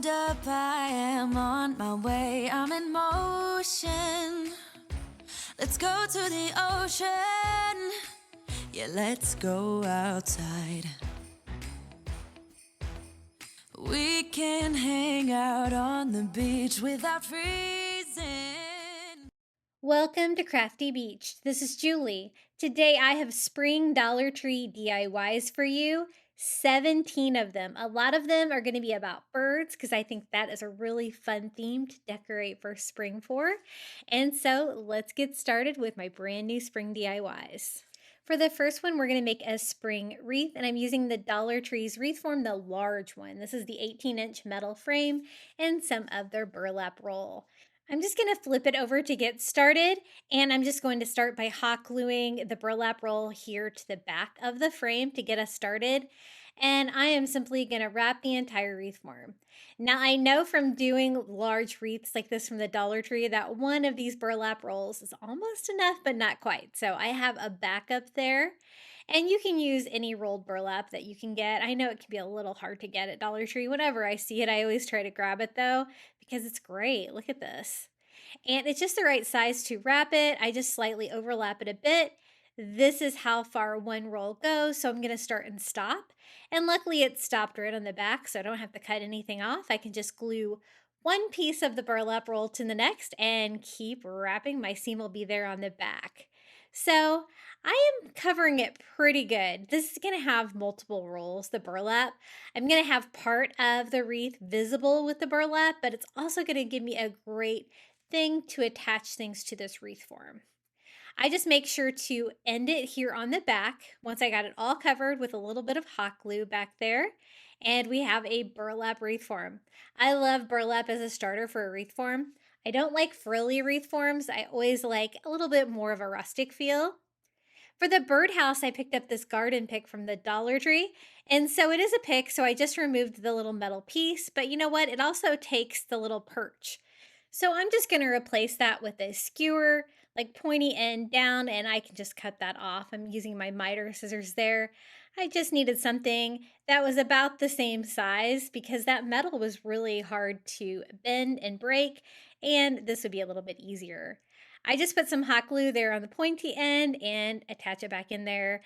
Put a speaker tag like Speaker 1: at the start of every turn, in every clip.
Speaker 1: Hold up, I am on my way. I'm in motion. Let's go to the ocean. Yeah, let's go outside. We can hang out on the beach without freezing.
Speaker 2: Welcome to Crafty Beach. This is Julie. Today I have spring Dollar Tree DIYs for you. 17 of them. A lot of them are going to be about birds because I think that is a really fun theme to decorate for spring for. And so let's get started with my brand new spring DIYs. For the first one, we're going to make a spring wreath, and I'm using the Dollar Tree's wreath form, the large one. This is the 18-inch metal frame and some of their burlap roll. I'm just going to flip it over to get started, and I'm just going to start by hot gluing the burlap roll here to the back of the frame to get us started. And I am simply going to wrap the entire wreath form. Now, I know from doing large wreaths like this from the Dollar Tree that one of these burlap rolls is almost enough, but not quite. So I have a backup there. And you can use any rolled burlap that you can get. I know it can be a little hard to get at Dollar Tree. Whenever I see it, I always try to grab it though, because it's great. Look at this. And it's just the right size to wrap it. I just slightly overlap it a bit. This is how far one roll goes. So I'm going to start and stop. And luckily it stopped right on the back, so I don't have to cut anything off. I can just glue one piece of the burlap roll to the next and keep wrapping. My seam will be there on the back. So I am covering it pretty good. This is going to have multiple rolls, the burlap. I'm going to have part of the wreath visible with the burlap, but it's also going to give me a great thing to attach things to this wreath form. I just make sure to end it here on the back once I got it all covered with a little bit of hot glue back there. And we have a burlap wreath form. I love burlap as a starter for a wreath form. I don't like frilly wreath forms. I always like a little bit more of a rustic feel. For the birdhouse, I picked up this garden pick from the Dollar Tree. And so it is a pick, so I just removed the little metal piece. But you know what? It also takes the little perch. So I'm just going to replace that with a skewer, like pointy end down, and I can just cut that off. I'm using my miter scissors there. I just needed something that was about the same size because that metal was really hard to bend and break, and this would be a little bit easier. I just put some hot glue there on the pointy end and attach it back in there.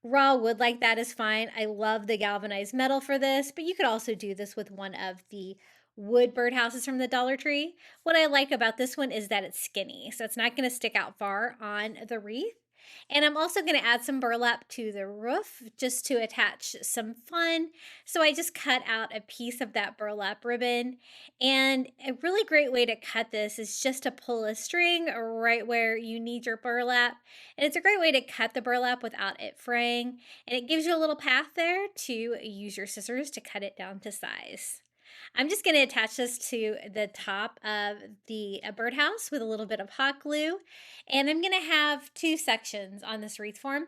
Speaker 2: Raw wood like that is fine. I love the galvanized metal for this, but you could also do this with one of the wood birdhouses from the Dollar Tree. What I like about this one is that it's skinny, so it's not going to stick out far on the wreath. And I'm also going to add some burlap to the roof just to attach some fun. So I just cut out a piece of that burlap ribbon. And a really great way to cut this is just to pull a string right where you need your burlap. And it's a great way to cut the burlap without it fraying. And it gives you a little path there to use your scissors to cut it down to size. I'm just going to attach this to the top of the birdhouse with a little bit of hot glue. And I'm going to have two sections on this wreath form.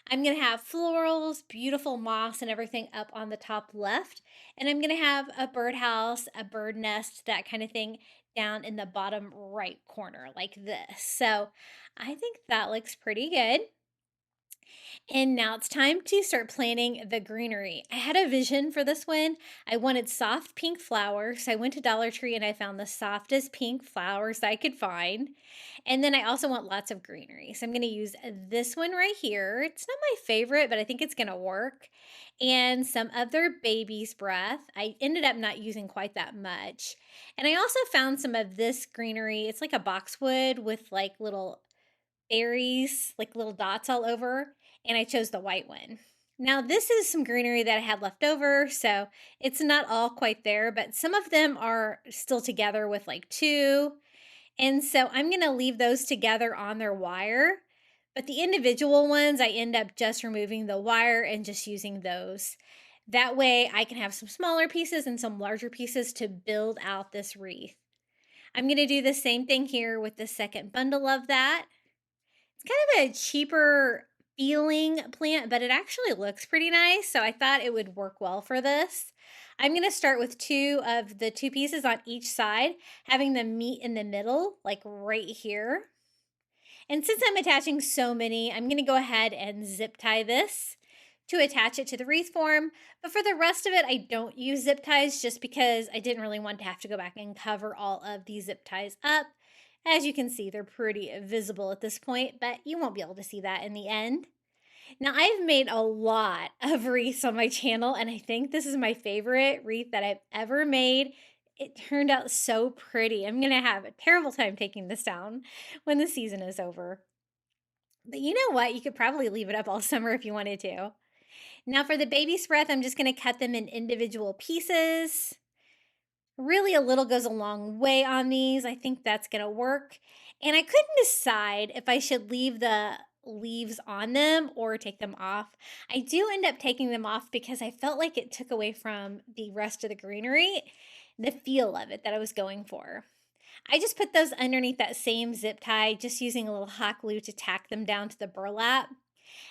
Speaker 2: I'm going to have florals, beautiful moss and everything up on the top left. And I'm going to have a birdhouse, a bird nest, that kind of thing down in the bottom right corner like this. So I think that looks pretty good. And now it's time to start planting the greenery. I had a vision for this one. I wanted soft pink flowers. So I went to Dollar Tree and I found the softest pink flowers I could find. And then I also want lots of greenery. So I'm going to use this one right here. It's not my favorite, but I think it's going to work. And some of their baby's breath. I ended up not using quite that much. And I also found some of this greenery. It's like a boxwood with like little berries, like little dots all over, and I chose the white one. Now, this is some greenery that I had left over, so it's not all quite there, but some of them are still together with like two. And so I'm going to leave those together on their wire, but the individual ones, I end up just removing the wire and just using those. That way I can have some smaller pieces and some larger pieces to build out this wreath. I'm going to do the same thing here with the second bundle of that. It's kind of a cheaper feeling plant, but it actually looks pretty nice. So I thought it would work well for this. I'm going to start with two of the two pieces on each side, having them meet in the middle, like right here. And since I'm attaching so many, I'm going to go ahead and zip tie this to attach it to the wreath form. But for the rest of it, I don't use zip ties just because I didn't really want to have to go back and cover all of these zip ties up. As you can see, they're pretty visible at this point, but you won't be able to see that in the end. Now, I've made a lot of wreaths on my channel, and I think this is my favorite wreath that I've ever made. It turned out so pretty. I'm going to have a terrible time taking this down when the season is over. But you know what? You could probably leave it up all summer if you wanted to. Now, for the baby's breath, I'm just going to cut them in individual pieces. Really, a little goes a long way on these. I think that's going to work. And I couldn't decide if I should leave the leaves on them or take them off. I do end up taking them off because I felt like it took away from the rest of the greenery, the feel of it that I was going for. I just put those underneath that same zip tie, just using a little hot glue to tack them down to the burlap.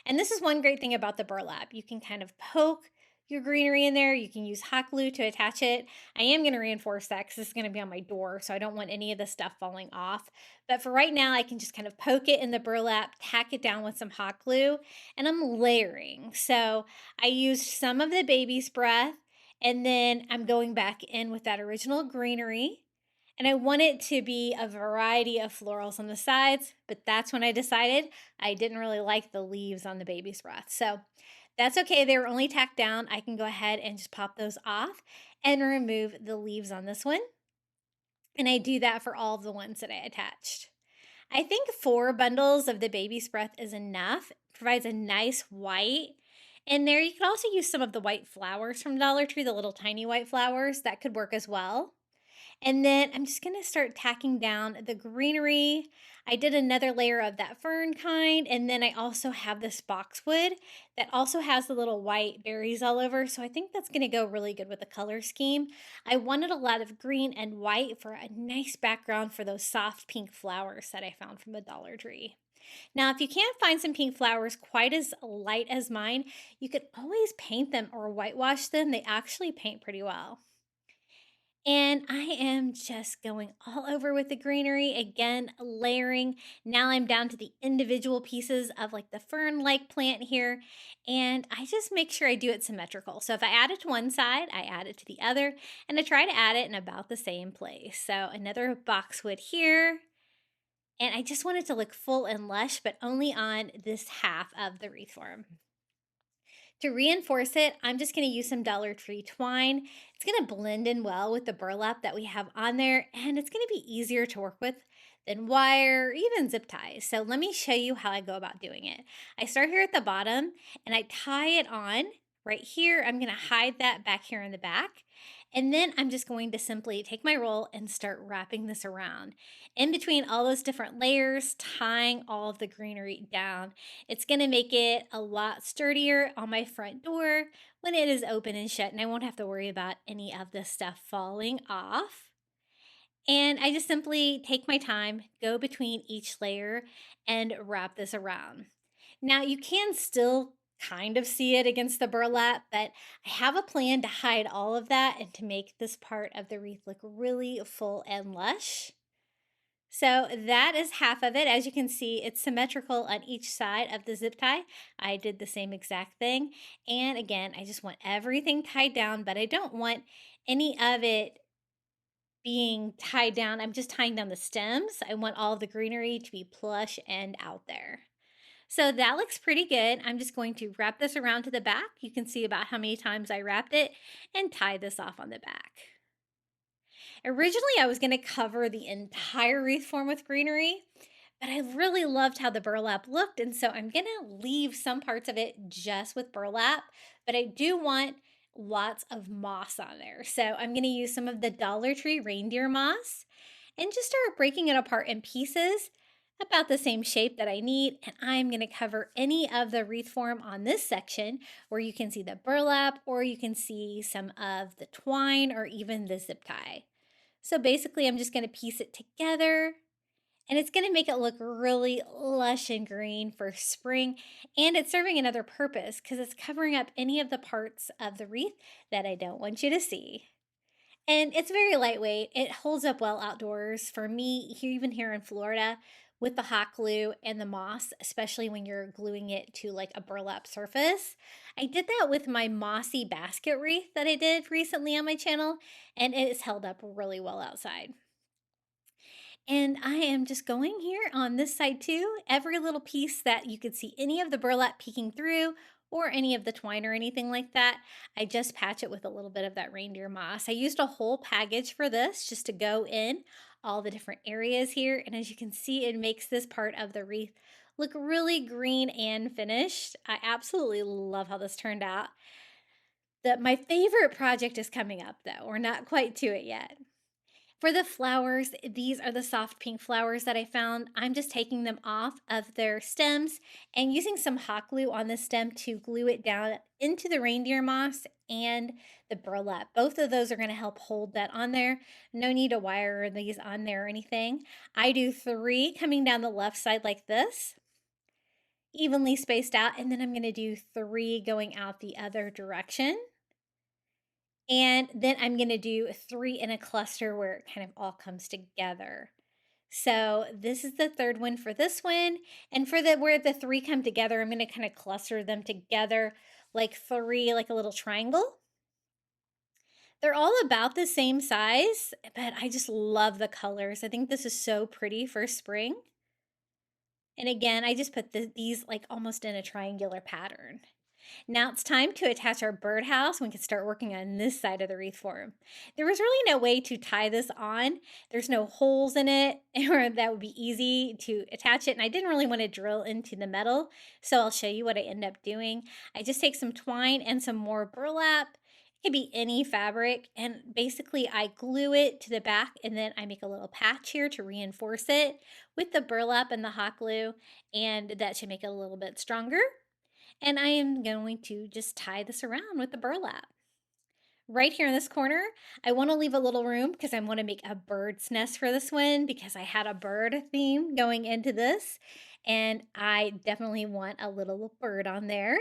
Speaker 2: And this is one great thing about the burlap. You can kind of poke your greenery in there. You can use hot glue to attach it. I am going to reinforce that because this is going to be on my door, so I don't want any of the stuff falling off. But for right now, I can just kind of poke it in the burlap, tack it down with some hot glue, and I'm layering. So I used some of the baby's breath, and then I'm going back in with that original greenery. And I want it to be a variety of florals on the sides, but that's when I decided I didn't really like the leaves on the baby's breath. So that's okay. They were only tacked down. I can go ahead and just pop those off and remove the leaves on this one. And I do that for all of the ones that I attached. I think 4 bundles of the baby's breath is enough. It provides a nice white. And there you can also use some of the white flowers from Dollar Tree, the little tiny white flowers. That could work as well. And then I'm just going to start tacking down the greenery. I did another layer of that fern kind, and then I also have this boxwood that also has the little white berries all over, so I think that's going to go really good with the color scheme. I wanted a lot of green and white for a nice background for those soft pink flowers that I found from the Dollar Tree. Now, if you can't find some pink flowers quite as light as mine, you could always paint them or whitewash them. They actually paint pretty well. And I am just going all over with the greenery, again, layering. Now I'm down to the individual pieces of like the fern-like plant here. And I just make sure I do it symmetrical. So if I add it to one side, I add it to the other. And I try to add it in about the same place. So another boxwood here. And I just want it to look full and lush, but only on this half of the wreath form. To reinforce it, I'm just going to use some Dollar Tree twine. It's going to blend in well with the burlap that we have on there, and it's going to be easier to work with than wire or even zip ties. So let me show you how I go about doing it. I start here at the bottom, and I tie it on right here. I'm going to hide that back here in the back. And then I'm just going to simply take my roll and start wrapping this around. In between all those different layers, tying all of the greenery down. It's going to make it a lot sturdier on my front door when it is open and shut, and I won't have to worry about any of this stuff falling off. And I just simply take my time, go between each layer, and wrap this around. Now, you can still kind of see it against the burlap, but I have a plan to hide all of that and to make this part of the wreath look really full and lush. So that is half of it. As you can see, it's symmetrical on each side of the zip tie. I did the same exact thing. And again, I just want everything tied down, but I don't want any of it being tied down. I'm just tying down the stems. I want all of the greenery to be plush and out there. So that looks pretty good. I'm just going to wrap this around to the back. You can see about how many times I wrapped it and tie this off on the back. Originally, I was going to cover the entire wreath form with greenery, but I really loved how the burlap looked, and so I'm going to leave some parts of it just with burlap, but I do want lots of moss on there. So I'm going to use some of the Dollar Tree reindeer moss and just start breaking it apart in pieces about the same shape that I need, and I'm going to cover any of the wreath form on this section where you can see the burlap or you can see some of the twine or even the zip tie. So basically I'm just going to piece it together, and it's going to make it look really lush and green for spring, and it's serving another purpose because it's covering up any of the parts of the wreath that I don't want you to see. And it's very lightweight. It holds up well outdoors. For me, even here in Florida, with the hot glue and the moss, especially when you're gluing it to like a burlap surface. I did that with my mossy basket wreath that I did recently on my channel, and it has held up really well outside. And I am just going here on this side too. Every little piece that you could see any of the burlap peeking through or any of the twine or anything like that, I just patch it with a little bit of that reindeer moss. I used a whole package for this just to go in all the different areas here. And as you can see, it makes this part of the wreath look really green and finished. I absolutely love how this turned out. My favorite project is coming up though. We're not quite to it yet. For the flowers, these are the soft pink flowers that I found. I'm just taking them off of their stems and using some hot glue on the stem to glue it down into the reindeer moss and the burlap. Both of those are going to help hold that on there. No need to wire these on there or anything. I do 3 coming down the left side like this, evenly spaced out, and then I'm going to do 3 going out the other direction. And then I'm going to do 3 in a cluster where it kind of all comes together. So this is the third one for this one. And for the where the 3 come together, I'm going to kind of cluster them together like 3, like a little triangle. They're all about the same size, but I just love the colors. I think this is so pretty for spring. And again, I just put these like almost in a triangular pattern. Now it's time to attach our birdhouse. We can start working on this side of the wreath form. There was really no way to tie this on. There's no holes in it, or that would be easy to attach it. And I didn't really want to drill into the metal, so I'll show you what I end up doing. I just take some twine and some more burlap. It could be any fabric, and basically I glue it to the back, and then I make a little patch here to reinforce it with the burlap and the hot glue, and that should make it a little bit stronger. And I am going to just tie this around with the burlap. Right here in this corner, I want to leave a little room because I want to make a bird's nest for this one because I had a bird theme going into this, and I definitely want a little bird on there.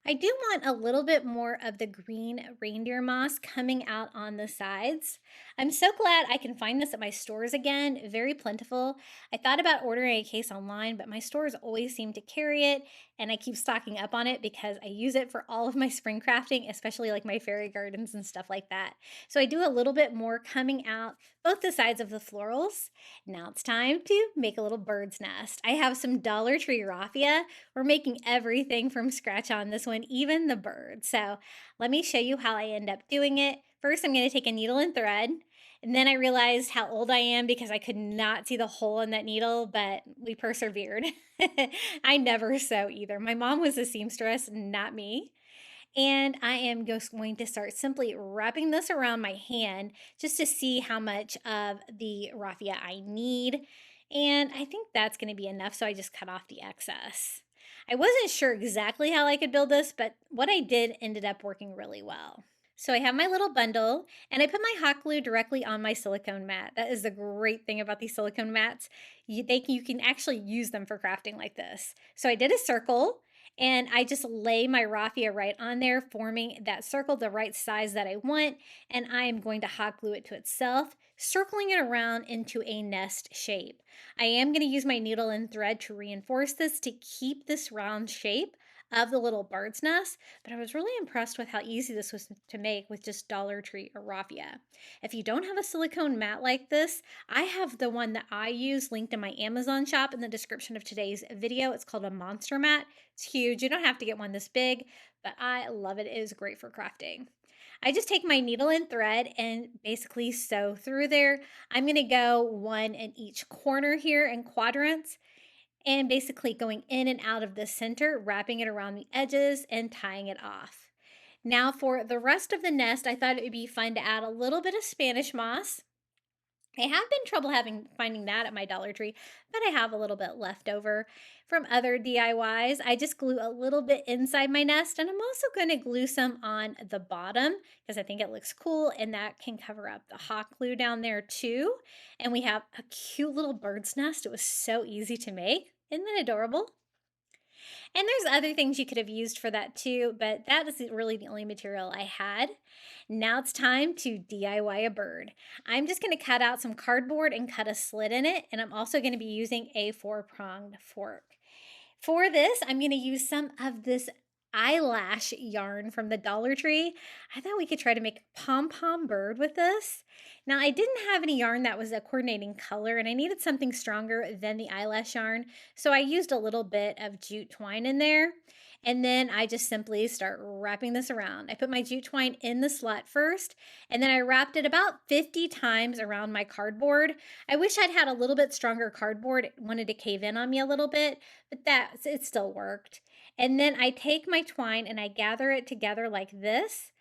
Speaker 2: I do want a little bit more of the green reindeer moss coming out on the sides. I'm so glad I can find this at my stores again, very plentiful. I thought about ordering a case online, but my stores always seem to carry it, and I keep stocking up on it because I use it for all of my spring crafting, especially like my fairy gardens and stuff like that. So I do a little bit more coming out both the sides of the florals. Now it's time to make a little bird's nest. I have some Dollar Tree raffia. We're making everything from scratch on this one, even the bird. So let me show you how I end up doing it. First, I'm going to take a needle and thread. And then I realized how old I am because I could not see the hole in that needle, but we persevered. I never sew either. My mom was a seamstress, not me. And I am just going to start simply wrapping this around my hand just to see how much of the raffia I need. And I think that's going to be enough, so I just cut off the excess. I wasn't sure exactly how I could build this, but what I did ended up working really well. So I have my little bundle, and I put my hot glue directly on my silicone mat. That is the great thing about these silicone mats. You can actually use them for crafting like this. So I did a circle, and I just lay my raffia right on there, forming that circle the right size that I want, and I am going to hot glue it to itself, circling it around into a nest shape. I am going to use my needle and thread to reinforce this to keep this round shape of the little bird's nest, but I was really impressed with how easy this was to make with just Dollar Tree or raffia. If you don't have a silicone mat like this, I have the one that I use linked in my Amazon shop in the description of today's video. It's called a monster mat. It's huge. You don't have to get one this big, but I love it. It is great for crafting. I just take my needle and thread and basically sew through there. I'm going to go one in each corner here in quadrants, and basically going in and out of the center, wrapping it around the edges and tying it off. Now for the rest of the nest, I thought it would be fun to add a little bit of Spanish moss. I have been finding that at my Dollar Tree, but I have a little bit left over from other DIYs. I just glue a little bit inside my nest, and I'm also going to glue some on the bottom because I think it looks cool, and that can cover up the hot glue down there too. And we have a cute little bird's nest. It was so easy to make. Isn't that adorable? And there's other things you could have used for that too, but that is really the only material I had. Now it's time to DIY a bird. I'm just going to cut out some cardboard and cut a slit in it, and I'm also going to be using a 4-pronged fork. For this, I'm going to use some of this eyelash yarn from the Dollar Tree. I thought we could try to make a pom-pom bird with this. Now, I didn't have any yarn that was a coordinating color, and I needed something stronger than the eyelash yarn, so I used a little bit of jute twine in there. And then I just simply start wrapping this around. I put my jute twine in the slot first, and then I wrapped it about 50 times around my cardboard. I wish I'd had a little bit stronger cardboard. It wanted to cave in on me a little bit, but it still worked. And then I take my twine and I gather it together like this,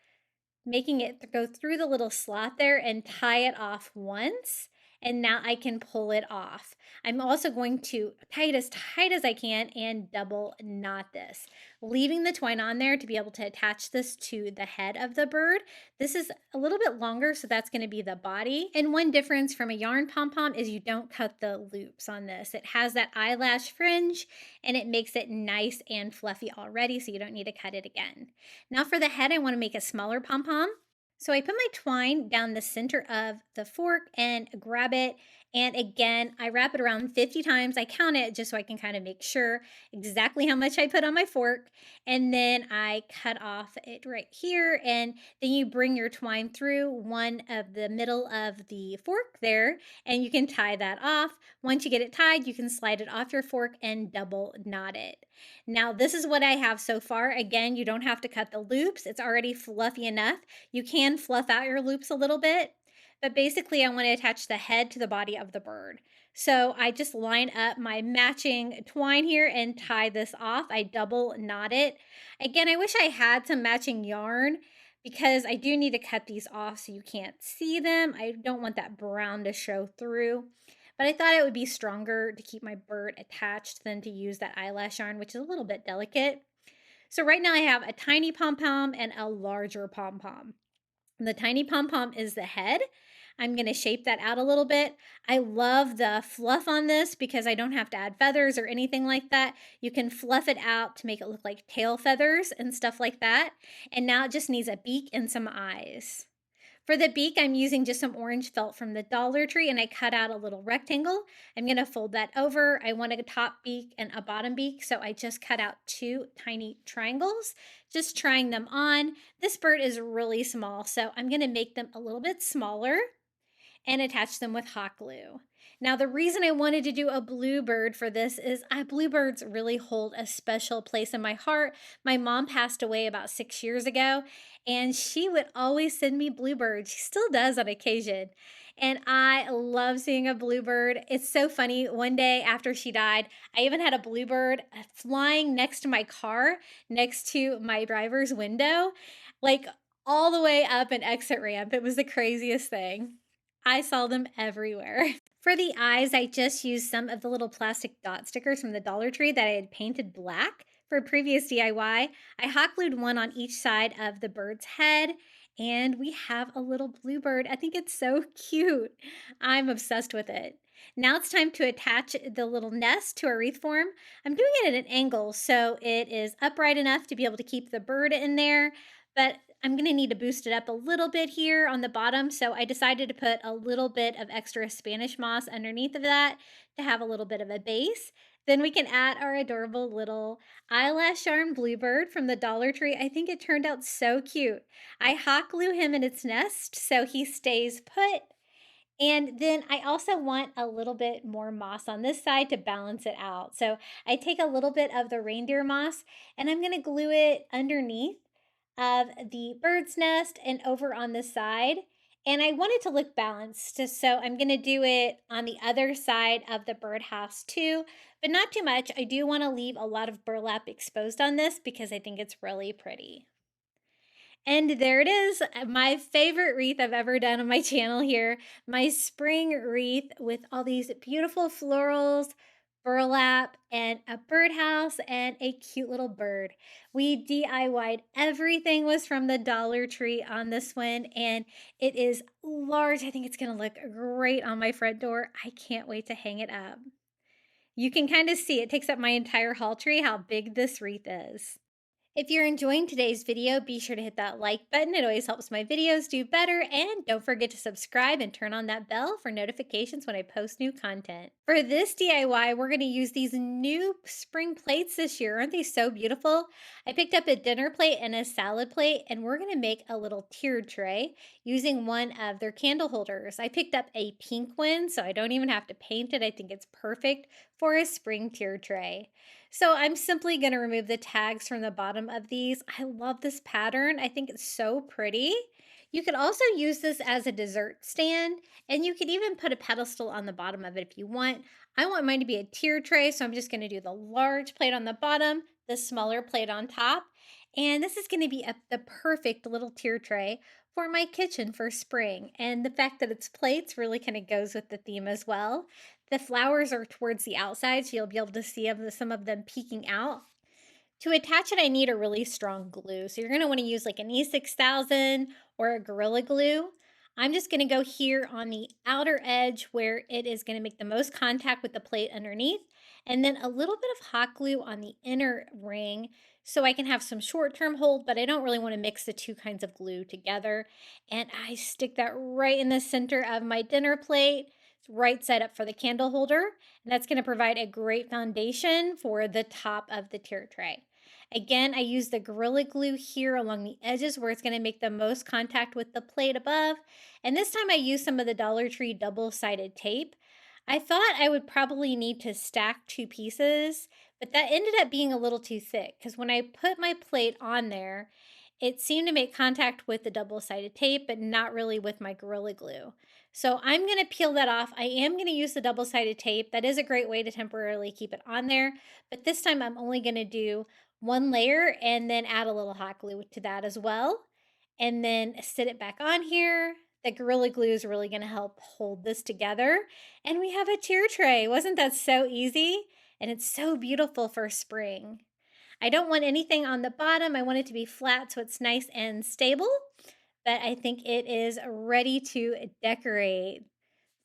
Speaker 2: making it go through the little slot there and tie it off once. And now I can pull it off. I'm also going to tie it as tight as I can and double knot this, leaving the twine on there to be able to attach this to the head of the bird. This is a little bit longer, so that's going to be the body. And one difference from a yarn pom-pom is you don't cut the loops on this. It has that eyelash fringe and it makes it nice and fluffy already, so you don't need to cut it again. Now for the head, I want to make a smaller pom-pom. So I put my twine down the center of the fork and grab it. And again, I wrap it around 50 times. I count it just so I can kind of make sure exactly how much I put on my fork. And then I cut off it right here. And then you bring your twine through one of the middle of the fork there, and you can tie that off. Once you get it tied, you can slide it off your fork and double knot it. Now, this is what I have so far. Again, you don't have to cut the loops. It's already fluffy enough. You can fluff out your loops a little bit, but basically I want to attach the head to the body of the bird. So I just line up my matching twine here and tie this off. I double knot it. Again, I wish I had some matching yarn because I do need to cut these off so you can't see them. I don't want that brown to show through. But I thought it would be stronger to keep my bird attached than to use that eyelash yarn, which is a little bit delicate. So right now I have a tiny pom-pom and a larger pom-pom. The tiny pom-pom is the head. I'm going to shape that out a little bit. I love the fluff on this because I don't have to add feathers or anything like that. You can fluff it out to make it look like tail feathers and stuff like that. And now it just needs a beak and some eyes. For the beak, I'm using just some orange felt from the Dollar Tree, and I cut out a little rectangle. I'm going to fold that over. I want a top beak and a bottom beak, so I just cut out 2 tiny triangles, just trying them on. This bird is really small, so I'm going to make them a little bit smaller and attach them with hot glue. Now, the reason I wanted to do a bluebird for this is bluebirds really hold a special place in my heart. My mom passed away about 6 years ago, and she would always send me bluebirds. She still does on occasion. And I love seeing a bluebird. It's so funny. One day after she died, I even had a bluebird flying next to my car, next to my driver's window, like all the way up an exit ramp. It was the craziest thing. I saw them everywhere. For the eyes, I just used some of the little plastic dot stickers from the Dollar Tree that I had painted black for a previous DIY. I hot glued one on each side of the bird's head, and we have a little bluebird. I think it's so cute. I'm obsessed with it. Now it's time to attach the little nest to a wreath form. I'm doing it at an angle so it is upright enough to be able to keep the bird in there, but I'm going to need to boost it up a little bit here on the bottom, so I decided to put a little bit of extra Spanish moss underneath of that to have a little bit of a base. Then we can add our adorable little eyelash yarn bluebird from the Dollar Tree. I think it turned out so cute. I hot glue him in its nest so he stays put. And then I also want a little bit more moss on this side to balance it out. So I take a little bit of the reindeer moss and I'm going to glue it underneath of the bird's nest and over on the side. And I want it to look balanced, so I'm going to do it on the other side of the birdhouse too, but not too much. I do want to leave a lot of burlap exposed on this because I think it's really pretty. And there it is, my favorite wreath I've ever done on my channel here, my spring wreath with all these beautiful florals, burlap, and a birdhouse, and a cute little bird. We DIY'd everything was from the Dollar Tree on this one, and it is large. I think it's going to look great on my front door. I can't wait to hang it up. You can kind of see it takes up my entire haul tree how big this wreath is. If you're enjoying today's video, be sure to hit that like button. It always helps my videos do better. And don't forget to subscribe and turn on that bell for notifications when I post new content. For this DIY, we're going to use these new spring plates this year. Aren't they so beautiful? I picked up a dinner plate and a salad plate, and we're going to make a little tiered tray using one of their candle holders. I picked up a pink one, so I don't even have to paint it. I think it's perfect for a spring tiered tray. So I'm simply going to remove the tags from the bottom of these. I love this pattern. I think it's so pretty. You could also use this as a dessert stand, and you could even put a pedestal on the bottom of it if you want. I want mine to be a tier tray, so I'm just going to do the large plate on the bottom, the smaller plate on top, and this is going to be the perfect little tier tray for my kitchen for spring. And the fact that it's plates really kind of goes with the theme as well. The flowers are towards the outside, so you'll be able to see some of them peeking out. To attach it, I need a really strong glue. So you're going to want to use like an E6000 or a Gorilla Glue. I'm just going to go here on the outer edge where it is going to make the most contact with the plate underneath, and then a little bit of hot glue on the inner ring so I can have some short-term hold, but I don't really want to mix the two kinds of glue together. And I stick that right in the center of my dinner plate, right side up for the candle holder, and that's going to provide a great foundation for the top of the tier tray. Again, I use the Gorilla Glue here along the edges where it's going to make the most contact with the plate above. And this time I used some of the Dollar Tree double-sided tape. I thought I would probably need to stack two pieces, but that ended up being a little too thick because when I put my plate on there, it seemed to make contact with the double-sided tape, but not really with my Gorilla Glue. So I'm going to peel that off. I am going to use the double-sided tape. That is a great way to temporarily keep it on there, but this time I'm only going to do one layer and then add a little hot glue to that as well, and then sit it back on here. The Gorilla Glue is really going to help hold this together, and we have a tier tray. Wasn't that so easy? And it's so beautiful for spring. I don't want anything on the bottom. I want it to be flat so it's nice and stable, but I think it is ready to decorate.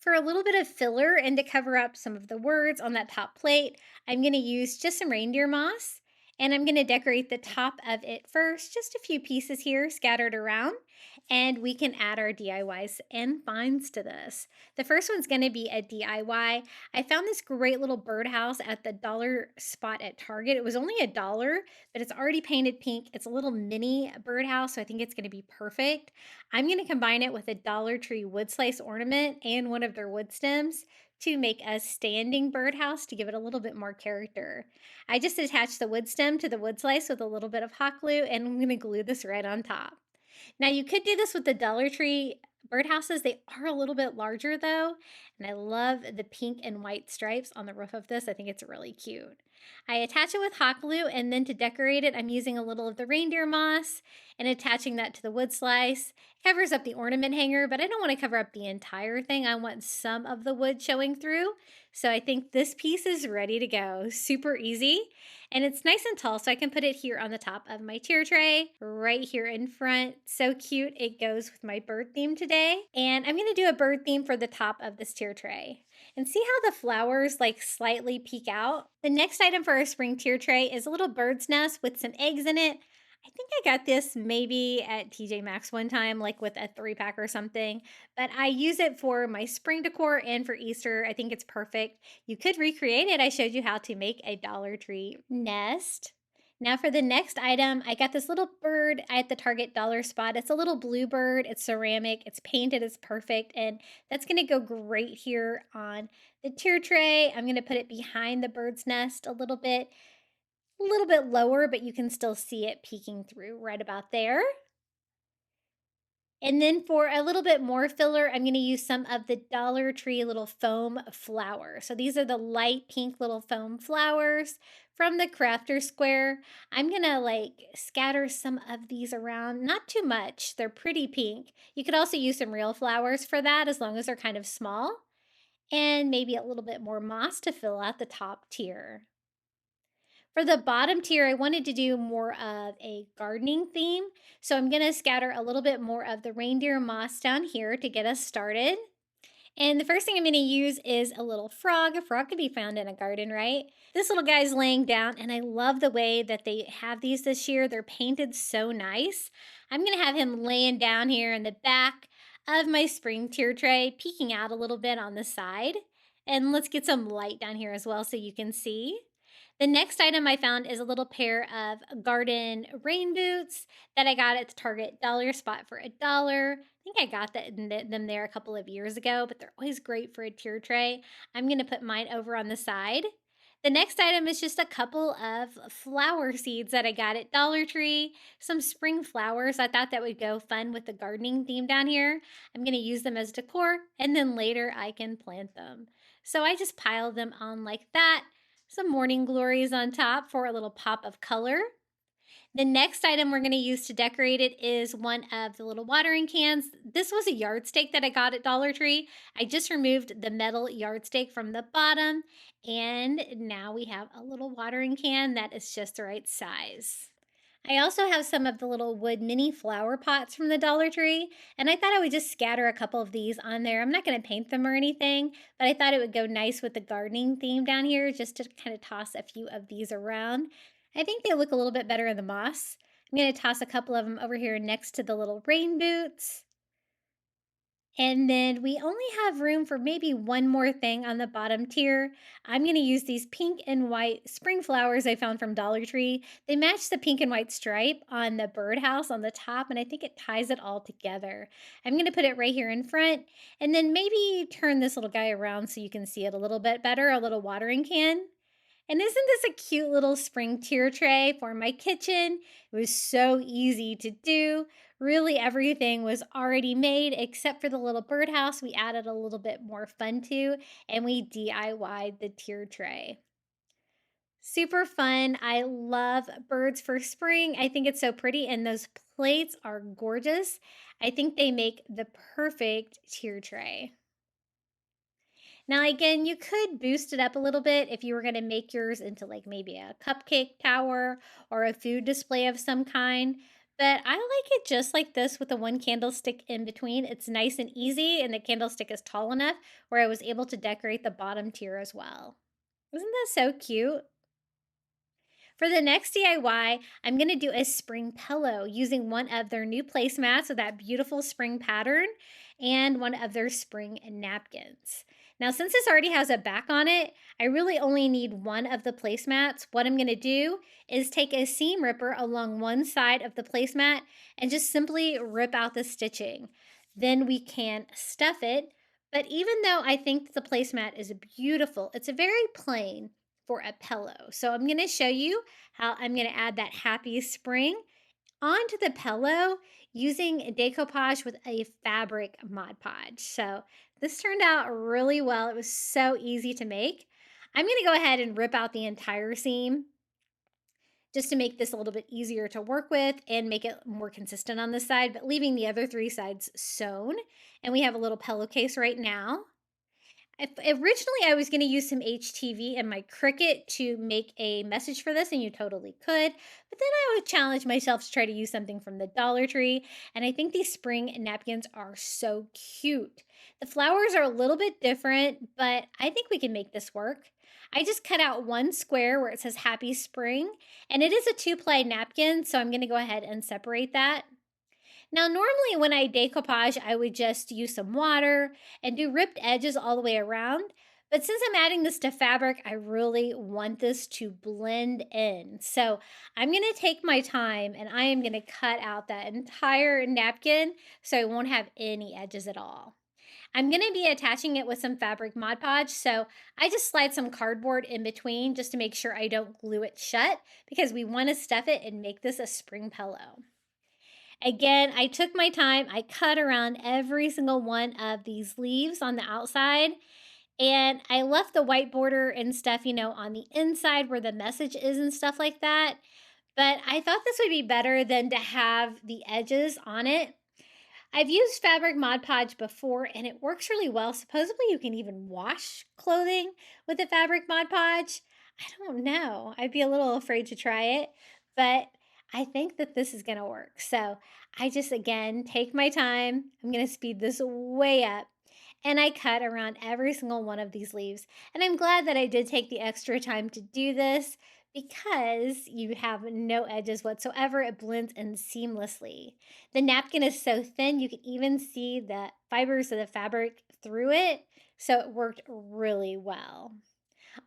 Speaker 2: For a little bit of filler and to cover up some of the words on that top plate, I'm going to use just some reindeer moss, and I'm going to decorate the top of it first, just a few pieces here scattered around, and we can add our DIYs and finds to this. The first one's going to be a DIY. I found this great little birdhouse at the dollar spot at Target. It was only $1, but it's already painted pink. It's a little mini birdhouse, so I think it's going to be perfect. I'm going to combine it with a Dollar Tree wood slice ornament and one of their wood stems to make a standing birdhouse to give it a little bit more character. I just attached the wood stem to the wood slice with a little bit of hot glue, and I'm going to glue this right on top. Now you could do this with the Dollar Tree birdhouses. They are a little bit larger though, and I love the pink and white stripes on the roof of this. I think it's really cute. I attach it with hot glue, and then to decorate it, I'm using a little of the reindeer moss and attaching that to the wood slice. It covers up the ornament hanger, but I don't want to cover up the entire thing. I want some of the wood showing through. So I think this piece is ready to go. Super easy. And it's nice and tall, so I can put it here on the top of my tier tray, right here in front. So cute. It goes with my bird theme today. And I'm going to do a bird theme for the top of this tier tray. And see how the flowers like slightly peek out? The next item for our spring tier tray is a little bird's nest with some eggs in it. I think I got this maybe at TJ Maxx one time, like with a 3-pack or something, but I use it for my spring decor and for Easter. I think it's perfect. You could recreate it. I showed you how to make a Dollar Tree nest. Now for the next item, I got this little bird at the Target dollar spot. It's a little blue bird. It's ceramic. It's painted. It's perfect. And that's going to go great here on the tier tray. I'm going to put it behind the bird's nest a little bit lower, but you can still see it peeking through right about there. And then for a little bit more filler, I'm going to use some of the Dollar Tree little foam flowers. So these are the light pink little foam flowers from the crafter square. I'm going to like scatter some of these around, not too much. They're pretty pink. You could also use some real flowers for that as long as they're kind of small. And maybe a little bit more moss to fill out the top tier. For the bottom tier, I wanted to do more of a gardening theme. So I'm going to scatter a little bit more of the reindeer moss down here to get us started. And the first thing I'm going to use is a little frog. A frog could be found in a garden, right? This little guy's laying down, and I love the way that they have these this year. They're painted so nice. I'm going to have him laying down here in the back of my spring tier tray, peeking out a little bit on the side. And let's get some light down here as well so you can see. The next item I found is a little pair of garden rain boots that I got at the Target dollar spot for $1. I think I got them there a couple of years ago, but they're always great for a tier tray. I'm going to put mine over on the side. The next item is just a couple of flower seeds that I got at Dollar Tree, some spring flowers. I thought that would go fun with the gardening theme down here. I'm going to use them as decor, and then later I can plant them. So I just piled them on like that. Some morning glories on top for a little pop of color. The next item we're going to use to decorate it is one of the little watering cans. This was a yardstake that I got at Dollar Tree. I just removed the metal yardstake from the bottom, and now we have a little watering can that is just the right size. I also have some of the little wood mini flower pots from the Dollar Tree, and I thought I would just scatter a couple of these on there. I'm not going to paint them or anything, but I thought it would go nice with the gardening theme down here just to kind of toss a few of these around. I think they look a little bit better in the moss. I'm going to toss a couple of them over here next to the little rain boots. And then we only have room for maybe one more thing on the bottom tier. I'm going to use these pink and white spring flowers I found from Dollar Tree. They match the pink and white stripe on the birdhouse on the top, and I think it ties it all together. I'm going to put it right here in front, and then maybe turn this little guy around so you can see it a little bit better, a little watering can. And isn't this a cute little spring tier tray for my kitchen? It was so easy to do. Really, everything was already made except for the little birdhouse. We added a little bit more fun to, and we DIY'd the tier tray. Super fun. I love birds for spring. I think it's so pretty, and those plates are gorgeous. I think they make the perfect tier tray. Now, again, you could boost it up a little bit if you were going to make yours into like maybe a cupcake tower or a food display of some kind. But I like it just like this with the one candlestick in between. It's nice and easy, and the candlestick is tall enough where I was able to decorate the bottom tier as well. Isn't that so cute? For the next DIY, I'm going to do a spring pillow using one of their new placemats with that beautiful spring pattern and one of their spring napkins. Now, since this already has a back on it, I really only need one of the placemats. What I'm going to do is take a seam ripper along one side of the placemat and just simply rip out the stitching. Then we can stuff it. But even though I think the placemat is beautiful, it's a very plain for a pillow. So I'm going to show you how I'm going to add that happy spring onto the pillow using decoupage with a fabric Mod Podge. So this turned out really well. It was so easy to make. I'm going to go ahead and rip out the entire seam just to make this a little bit easier to work with and make it more consistent on this side, but leaving the other three sides sewn. And we have a little pillowcase right now. Originally, I was going to use some HTV and my Cricut to make a message for this, and you totally could. But then I would challenge myself to try to use something from the Dollar Tree, and I think these spring napkins are so cute. The flowers are a little bit different, but I think we can make this work. I just cut out one square where it says Happy Spring, and it is a 2-ply napkin, so I'm going to go ahead and separate that. Now, normally when I decoupage, I would just use some water and do ripped edges all the way around. But since I'm adding this to fabric, I really want this to blend in. So I'm going to take my time and I am going to cut out that entire napkin so I won't have any edges at all. I'm going to be attaching it with some fabric Mod Podge, so I just slide some cardboard in between just to make sure I don't glue it shut because we want to stuff it and make this a spring pillow. Again, I took my time. I cut around every single one of these leaves on the outside, and I left the white border and stuff, on the inside where the message is and stuff like that. But I thought this would be better than to have the edges on it. I've used fabric Mod Podge before, and it works really well. Supposedly, you can even wash clothing with the fabric Mod Podge. I don't know. I'd be a little afraid to try it, but I think that this is going to work. So I just, again, take my time. I'm going to speed this way up. And I cut around every single one of these leaves. And I'm glad that I did take the extra time to do this because you have no edges whatsoever. It blends in seamlessly. The napkin is so thin, you can even see the fibers of the fabric through it. So it worked really well.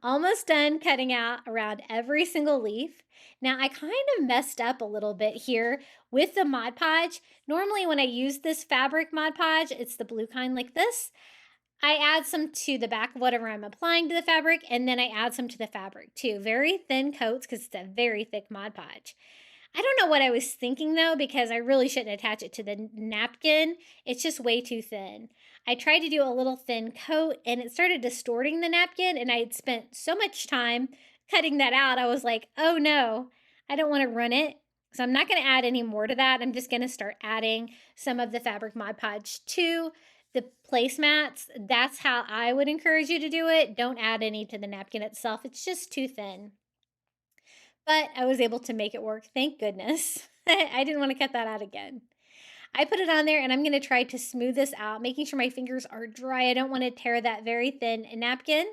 Speaker 2: Almost done cutting out around every single leaf. Now I kind of messed up a little bit here with the Mod Podge. Normally when I use this fabric Mod Podge, it's the blue kind like this. I add some to the back of whatever I'm applying to the fabric, and then I add some to the fabric too. Very thin coats because it's a very thick Mod Podge. I don't know what I was thinking though, because I really shouldn't attach it to the napkin. It's just way too thin. I tried to do a little thin coat and it started distorting the napkin, and I had spent so much time cutting that out. I was like, oh no, I don't want to run it. So I'm not going to add any more to that. I'm just going to start adding some of the fabric Mod Podge to the placemats. That's how I would encourage you to do it. Don't add any to the napkin itself. It's just too thin. But I was able to make it work. Thank goodness. I didn't want to cut that out again. I put it on there and I'm going to try to smooth this out, making sure my fingers are dry. I don't want to tear that very thin napkin.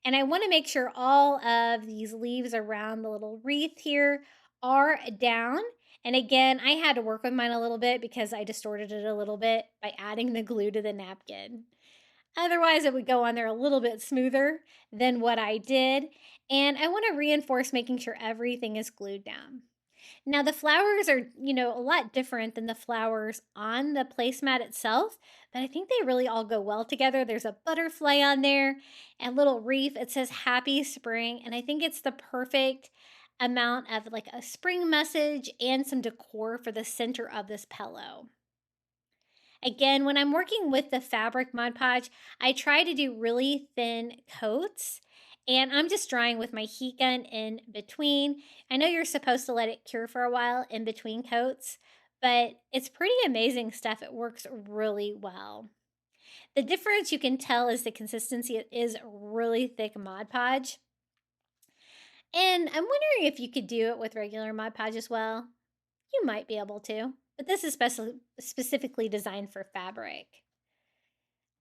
Speaker 2: And I want to make sure all of these leaves around the little wreath here are down. And again, I had to work with mine a little bit because I distorted it a little bit by adding the glue to the napkin. Otherwise, it would go on there a little bit smoother than what I did. And I want to reinforce making sure everything is glued down. Now the flowers are, a lot different than the flowers on the placemat itself, but I think they really all go well together. There's a butterfly on there and little wreath. It says happy spring, and I think it's the perfect amount of like a spring message and some decor for the center of this pillow. Again, when I'm working with the fabric Mod Podge, I try to do really thin coats. And I'm just drying with my heat gun in between. I know you're supposed to let it cure for a while in between coats, but it's pretty amazing stuff. It works really well. The difference you can tell is the consistency. It is really thick Mod Podge. And I'm wondering if you could do it with regular Mod Podge as well. You might be able to, but this is specifically designed for fabric.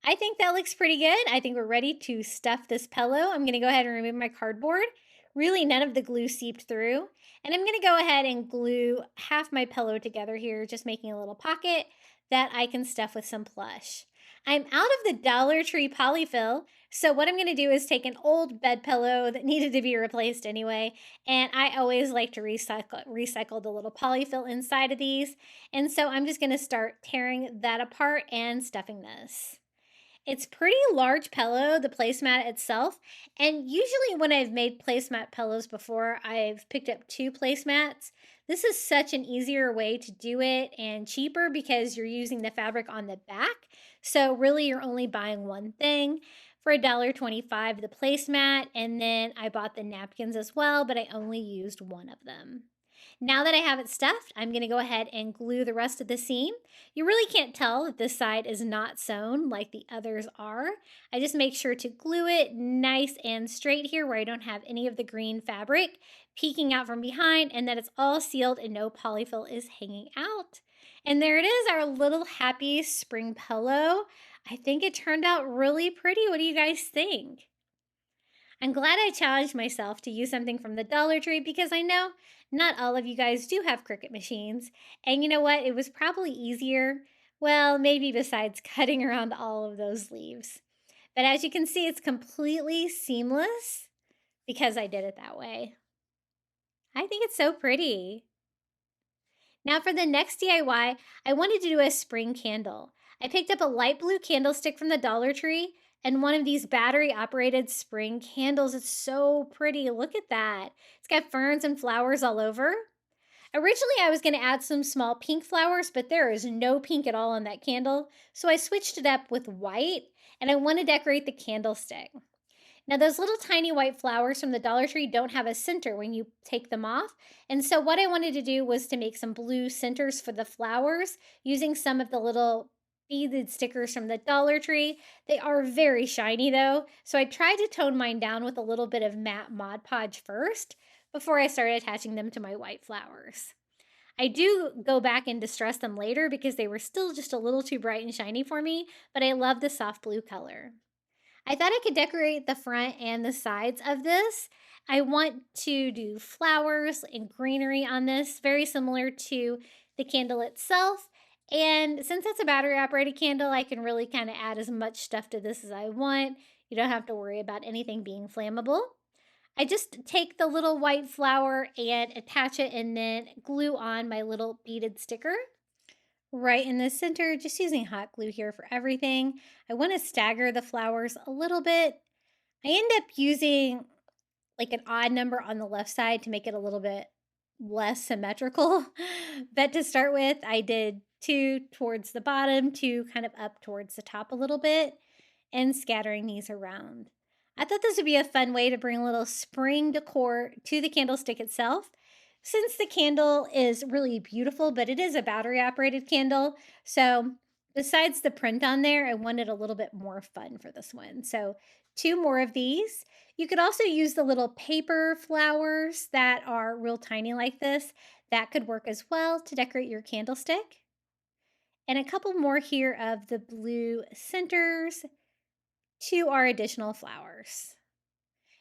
Speaker 2: I think that looks pretty good. I think we're ready to stuff this pillow. I'm going to go ahead and remove my cardboard. Really, none of the glue seeped through. And I'm going to go ahead and glue half my pillow together here, just making a little pocket that I can stuff with some plush. I'm out of the Dollar Tree polyfill, so what I'm going to do is take an old bed pillow that needed to be replaced anyway, and I always like to recycle the little polyfill inside of these, and so I'm just going to start tearing that apart and stuffing this. It's pretty large pillow, the placemat itself, and usually when I've made placemat pillows before, I've picked up 2 placemats. This is such an easier way to do it and cheaper because you're using the fabric on the back, so really you're only buying one thing. For $1.25 the placemat, and then I bought the napkins as well, but I only used one of them. Now that I have it stuffed, I'm going to go ahead and glue the rest of the seam. You really can't tell that this side is not sewn like the others are. I just make sure to glue it nice and straight here where I don't have any of the green fabric peeking out from behind, and that it's all sealed and no polyfill is hanging out. And there it is, our little happy spring pillow. I think it turned out really pretty. What do you guys think? I'm glad I challenged myself to use something from the Dollar Tree because I know not all of you guys do have Cricut machines. And you know what? It was probably easier. Well, maybe besides cutting around all of those leaves. But as you can see, it's completely seamless because I did it that way. I think it's so pretty. Now for the next DIY, I wanted to do a spring candle. I picked up a light blue candlestick from the Dollar Tree and one of these battery-operated spring candles. It's so pretty. Look at that. It's got ferns and flowers all over. Originally, I was going to add some small pink flowers, but there is no pink at all on that candle, so I switched it up with white, and I want to decorate the candlestick. Now, those little tiny white flowers from the Dollar Tree don't have a center when you take them off, and so what I wanted to do was to make some blue centers for the flowers using some of the little beaded stickers from the Dollar Tree. They are very shiny though, so I tried to tone mine down with a little bit of matte Mod Podge first before I started attaching them to my white flowers. I do go back and distress them later because they were still just a little too bright and shiny for me, but I love the soft blue color. I thought I could decorate the front and the sides of this. I want to do flowers and greenery on this, very similar to the candle itself. And since it's a battery operated candle, I can really kind of add as much stuff to this as I want. You don't have to worry about anything being flammable. I just take the little white flower and attach it and then glue on my little beaded sticker right in the center, just using hot glue here for everything. I want to stagger the flowers a little bit. I end up using like an odd number on the left side to make it a little bit less symmetrical. But to start with, I did 2 towards the bottom, 2 kind of up towards the top a little bit, and scattering these around. I thought this would be a fun way to bring a little spring decor to the candlestick itself. Since the candle is really beautiful, but it is a battery operated candle, so besides the print on there, I wanted a little bit more fun for this one. So 2 more of these. You could also use the little paper flowers that are real tiny like this. That could work as well to decorate your candlestick. And a couple more here of the blue centers to our additional flowers.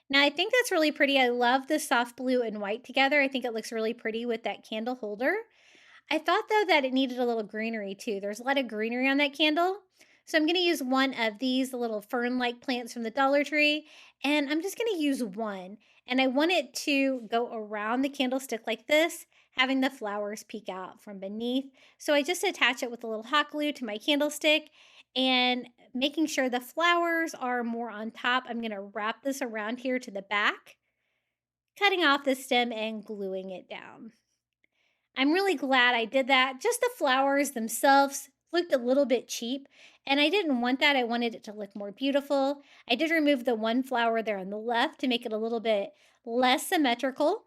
Speaker 2: Now, I think that's really pretty. I love the soft blue and white together. I think it looks really pretty with that candle holder. I thought, though, that it needed a little greenery, too. There's a lot of greenery on that candle. So I'm going to use one of these, the little fern-like plants from the Dollar Tree, and I'm just going to use one. And I want it to go around the candlestick like this, having the flowers peek out from beneath. So I just attach it with a little hot glue to my candlestick, and making sure the flowers are more on top, I'm going to wrap this around here to the back, cutting off the stem and gluing it down. I'm really glad I did that. Just the flowers themselves looked a little bit cheap, and I didn't want that. I wanted it to look more beautiful. I did remove the one flower there on the left to make it a little bit less symmetrical,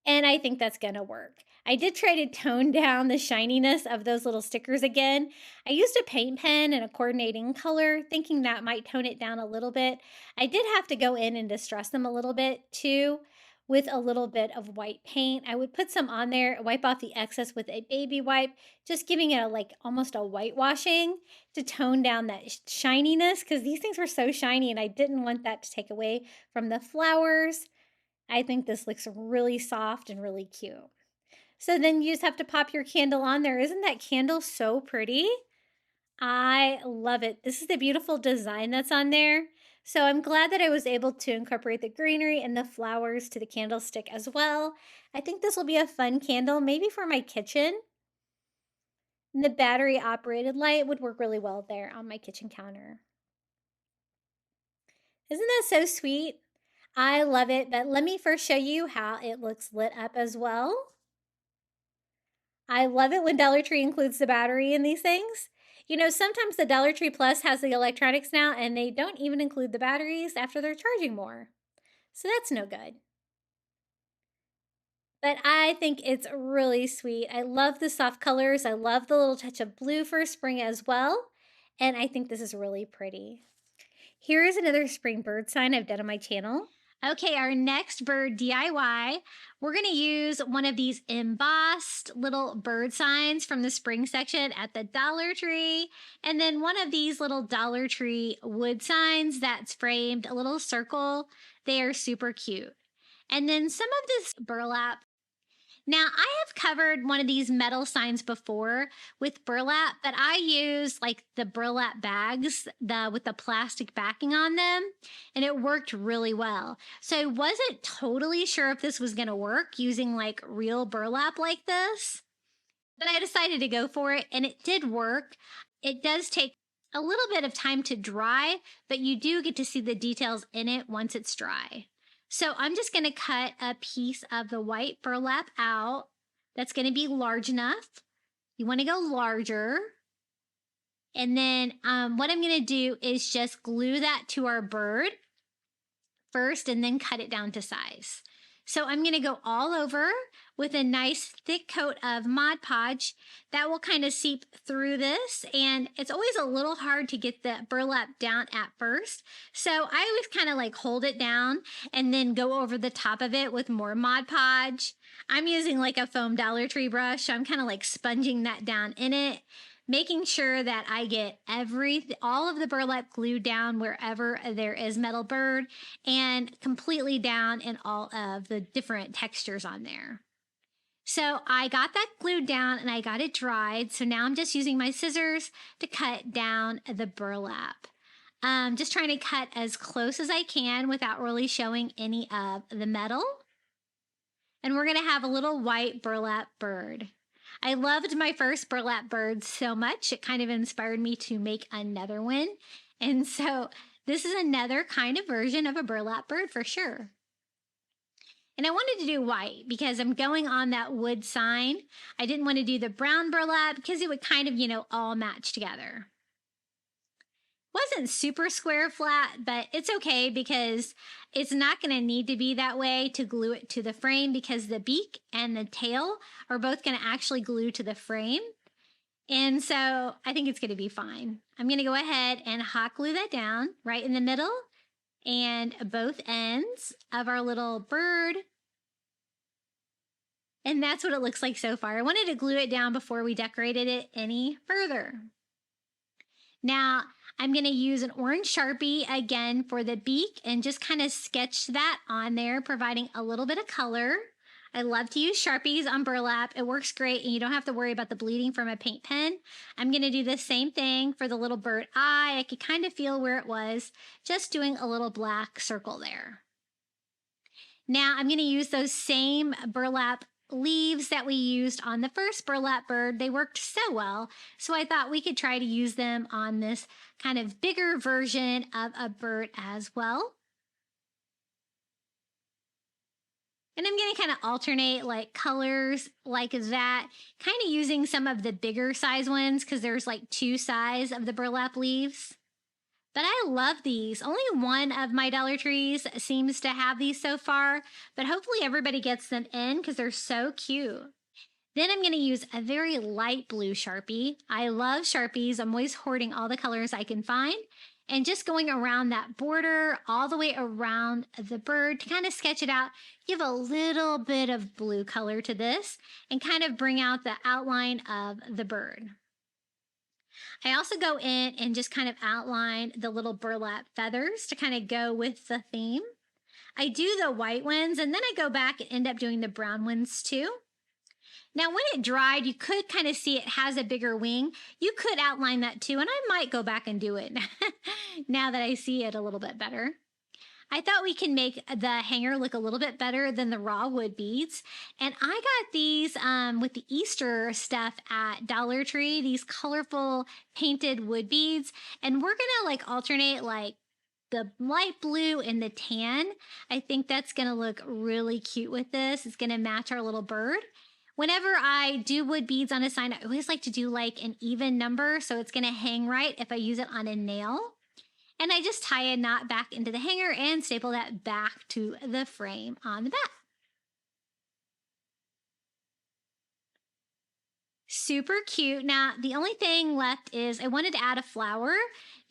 Speaker 2: and I think that's going to work. I did try to tone down the shininess of those little stickers again. I used a paint pen and a coordinating color, thinking that might tone it down a little bit. I did have to go in and distress them a little bit too with a little bit of white paint. I would put some on there, wipe off the excess with a baby wipe, just giving it like almost a whitewashing to tone down that shininess, because these things were so shiny and I didn't want that to take away from the flowers. I think this looks really soft and really cute. So then you just have to pop your candle on there. Isn't that candle so pretty? I love it. This is the beautiful design that's on there. So I'm glad that I was able to incorporate the greenery and the flowers to the candlestick as well. I think this will be a fun candle, maybe for my kitchen. And the battery operated light would work really well there on my kitchen counter. Isn't that so sweet? I love it, but let me first show you how it looks lit up as well. I love it when Dollar Tree includes the battery in these things. You know, sometimes the Dollar Tree Plus has the electronics now, and they don't even include the batteries after they're charging more. So that's no good. But I think it's really sweet. I love the soft colors. I love the little touch of blue for spring as well. And I think this is really pretty. Here is another spring bird sign I've done on my channel. Okay, our next bird DIY, we're going to use one of these embossed little bird signs from the spring section at the Dollar Tree, and then one of these little Dollar Tree wood signs that's framed a little circle. They are super cute. And then some of this burlap. Now, I have covered one of these metal signs before with burlap, but I use like the burlap bags with the plastic backing on them, and it worked really well. So I wasn't totally sure if this was going to work using like real burlap like this, but I decided to go for it, and it did work. It does take a little bit of time to dry, but you do get to see the details in it once it's dry. So I'm just going to cut a piece of the white burlap out that's going to be large enough. You want to go larger. And then what I'm going to do is just glue that to our bird first and then cut it down to size. So I'm going to go all over with a nice thick coat of Mod Podge that will kind of seep through this. And it's always a little hard to get the burlap down at first. So I always kind of like hold it down and then go over the top of it with more Mod Podge. I'm using like a foam Dollar Tree brush. So I'm kind of like sponging that down in it, making sure that I get all of the burlap glued down wherever there is metal bird and completely down in all of the different textures on there. So I got that glued down and I got it dried. So now I'm just using my scissors to cut down the burlap. Just trying to cut as close as I can without really showing any of the metal. And we're going to have a little white burlap bird. I loved my first burlap bird so much, it kind of inspired me to make another one. And so this is another kind of version of a burlap bird for sure. And I wanted to do white because I'm going on that wood sign. I didn't want to do the brown burlap because it would kind of, all match together. Wasn't super square flat, but it's okay because it's not going to need to be that way to glue it to the frame because the beak and the tail are both going to actually glue to the frame. And so I think it's going to be fine. I'm going to go ahead and hot glue that down right in the middle and both ends of our little bird. And that's what it looks like so far. I wanted to glue it down before we decorated it any further. Now, I'm going to use an orange Sharpie again for the beak and just kind of sketch that on there, providing a little bit of color. I love to use Sharpies on burlap. It works great and you don't have to worry about the bleeding from a paint pen. I'm going to do the same thing for the little bird eye. I could kind of feel where it was, just doing a little black circle there. Now I'm going to use those same burlap leaves that we used on the first burlap bird. They worked so well, so I thought we could try to use them on this kind of bigger version of a bird as well. And I'm going to kind of alternate like colors like that, kind of using some of the bigger size ones because there's like 2 size of the burlap leaves. But I love these. Only one of my Dollar Trees seems to have these so far, but hopefully everybody gets them in because they're so cute. Then I'm going to use a very light blue Sharpie. I love Sharpies. I'm always hoarding all the colors I can find. And just going around that border all the way around the bird to kind of sketch it out, give a little bit of blue color to this and kind of bring out the outline of the bird. I also go in and just kind of outline the little burlap feathers to kind of go with the theme. I do the white ones and then I go back and end up doing the brown ones too. Now when it dried, you could kind of see it has a bigger wing. You could outline that too, and I might go back and do it now that I see it a little bit better. I thought we can make the hanger look a little bit better than the raw wood beads. And I got these with the Easter stuff at Dollar Tree, these colorful painted wood beads. And we're going to like alternate like the light blue and the tan. I think that's going to look really cute with this. It's going to match our little bird. Whenever I do wood beads on a sign, I always like to do like an even number so it's going to hang right if I use it on a nail. And I just tie a knot back into the hanger and staple that back to the frame on the back. Super cute. Now, the only thing left is I wanted to add a flower.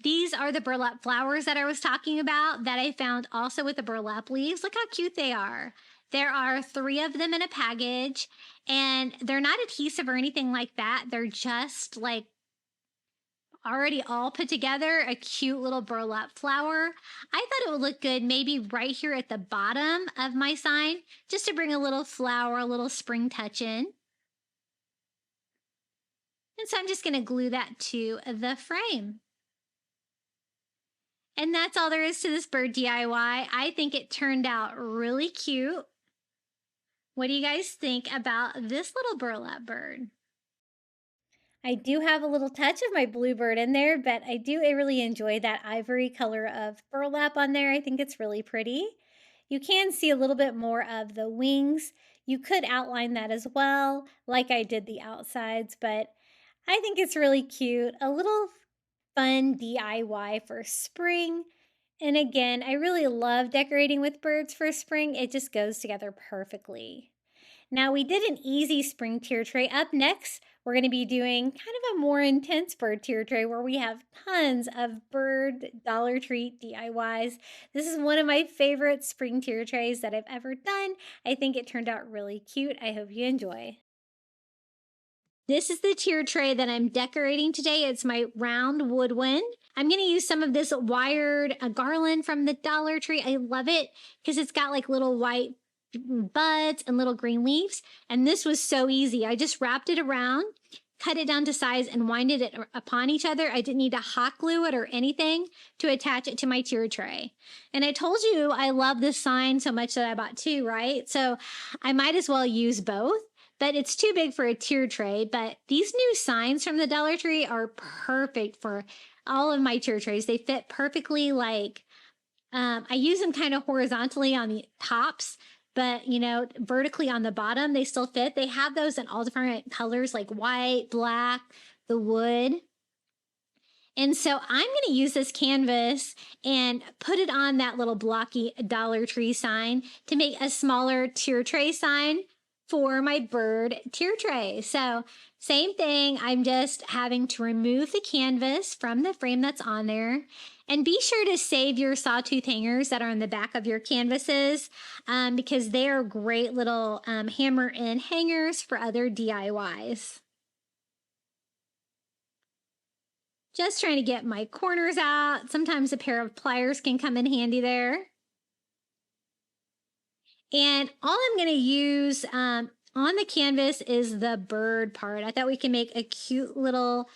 Speaker 2: These are the burlap flowers that I was talking about that I found also with the burlap leaves. Look how cute they are. There are 3 of them in a package, and they're not adhesive or anything like that. They're just like already all put together, a cute little burlap flower. I thought it would look good maybe right here at the bottom of my sign, just to bring a little flower, a little spring touch in. And so I'm just going to glue that to the frame. And that's all there is to this bird DIY. I think it turned out really cute. What do you guys think about this little burlap bird? I do have a little touch of my bluebird in there, but I really enjoy that ivory color of burlap on there. I think it's really pretty. You can see a little bit more of the wings. You could outline that as well, like I did the outsides, but I think it's really cute. A little fun DIY for spring. And again, I really love decorating with birds for spring. It just goes together perfectly. Now, we did an easy spring tier tray. Up next, we're going to be doing kind of a more intense bird tier tray where we have tons of bird Dollar Tree DIYs. This is one of my favorite spring tier trays that I've ever done. I think it turned out really cute. I hope you enjoy. This is the tier tray that I'm decorating today. It's my round woodwind. I'm going to use some of this wired garland from the Dollar Tree. I love it because it's got like little white buds and little green leaves. And this was so easy. I just wrapped it around, cut it down to size, and winded it upon each other. I didn't need to hot glue it or anything to attach it to my tier tray. And I told you I love this sign so much that I bought two, right? So I might as well use both. But it's too big for a tier tray. But these new signs from the Dollar Tree are perfect for all of my tier trays. They fit perfectly. Like I use them kind of horizontally on the tops, but you know, vertically on the bottom, they still fit. They have those in all different colors like white, black, the wood. And so I'm going to use this canvas and put it on that little blocky Dollar Tree sign to make a smaller tier tray sign for my bird tier tray. So same thing, I'm just having to remove the canvas from the frame that's on there. And be sure to save your sawtooth hangers that are on the back of your canvases because they are great little hammer-in hangers for other DIYs. Just trying to get my corners out. Sometimes a pair of pliers can come in handy there. And all I'm going to use on the canvas is the bird part. I thought we can make a cute little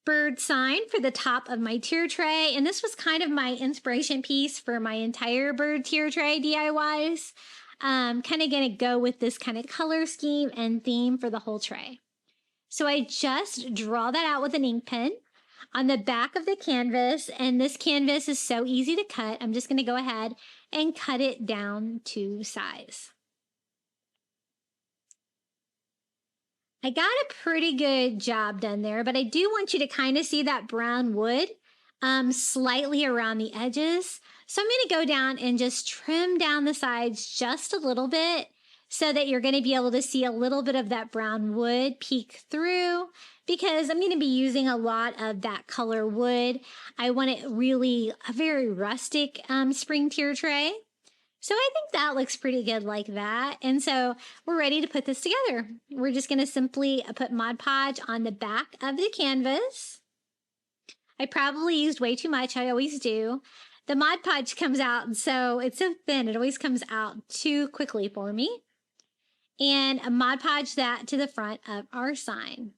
Speaker 2: bird sign for the top of my tier tray. And this was kind of my inspiration piece for my entire bird tier tray DIYs. Kind of going to go with this kind of color scheme and theme for the whole tray. So I just draw that out with an ink pen on the back of the canvas, and this canvas is so easy to cut. I'm just going to go ahead and cut it down to size. I got a pretty good job done there, but I do want you to kind of see that brown wood slightly around the edges. So I'm going to go down and just trim down the sides just a little bit so that you're going to be able to see a little bit of that brown wood peek through, because I'm going to be using a lot of that color wood. I want it really a very rustic spring tier tray. So I think that looks pretty good like that. And so we're ready to put this together. We're just going to simply put Mod Podge on the back of the canvas. I probably used way too much. I always do. The Mod Podge comes out, so it's so thin. It always comes out too quickly for me. And Mod Podge that to the front of our sign.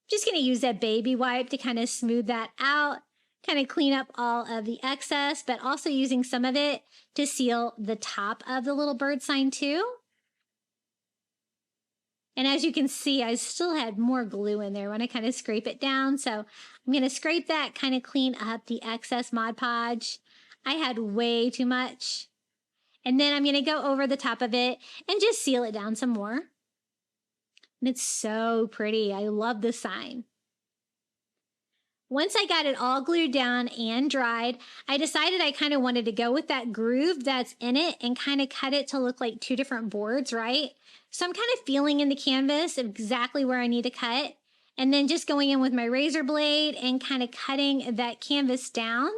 Speaker 2: Just going to use a baby wipe to kind of smooth that out, kind of clean up all of the excess, but also using some of it to seal the top of the little bird sign too. And as you can see, I still had more glue in there when I kind of scrape it down. So I'm going to scrape that, kind of clean up the excess Mod Podge. I had way too much. And then I'm going to go over the top of it and just seal it down some more. And it's so pretty. I love the sign. Once I got it all glued down and dried, I decided I kind of wanted to go with that groove that's in it and kind of cut it to look like two different boards, right? So I'm kind of feeling in the canvas exactly where I need to cut, and then just going in with my razor blade and kind of cutting that canvas down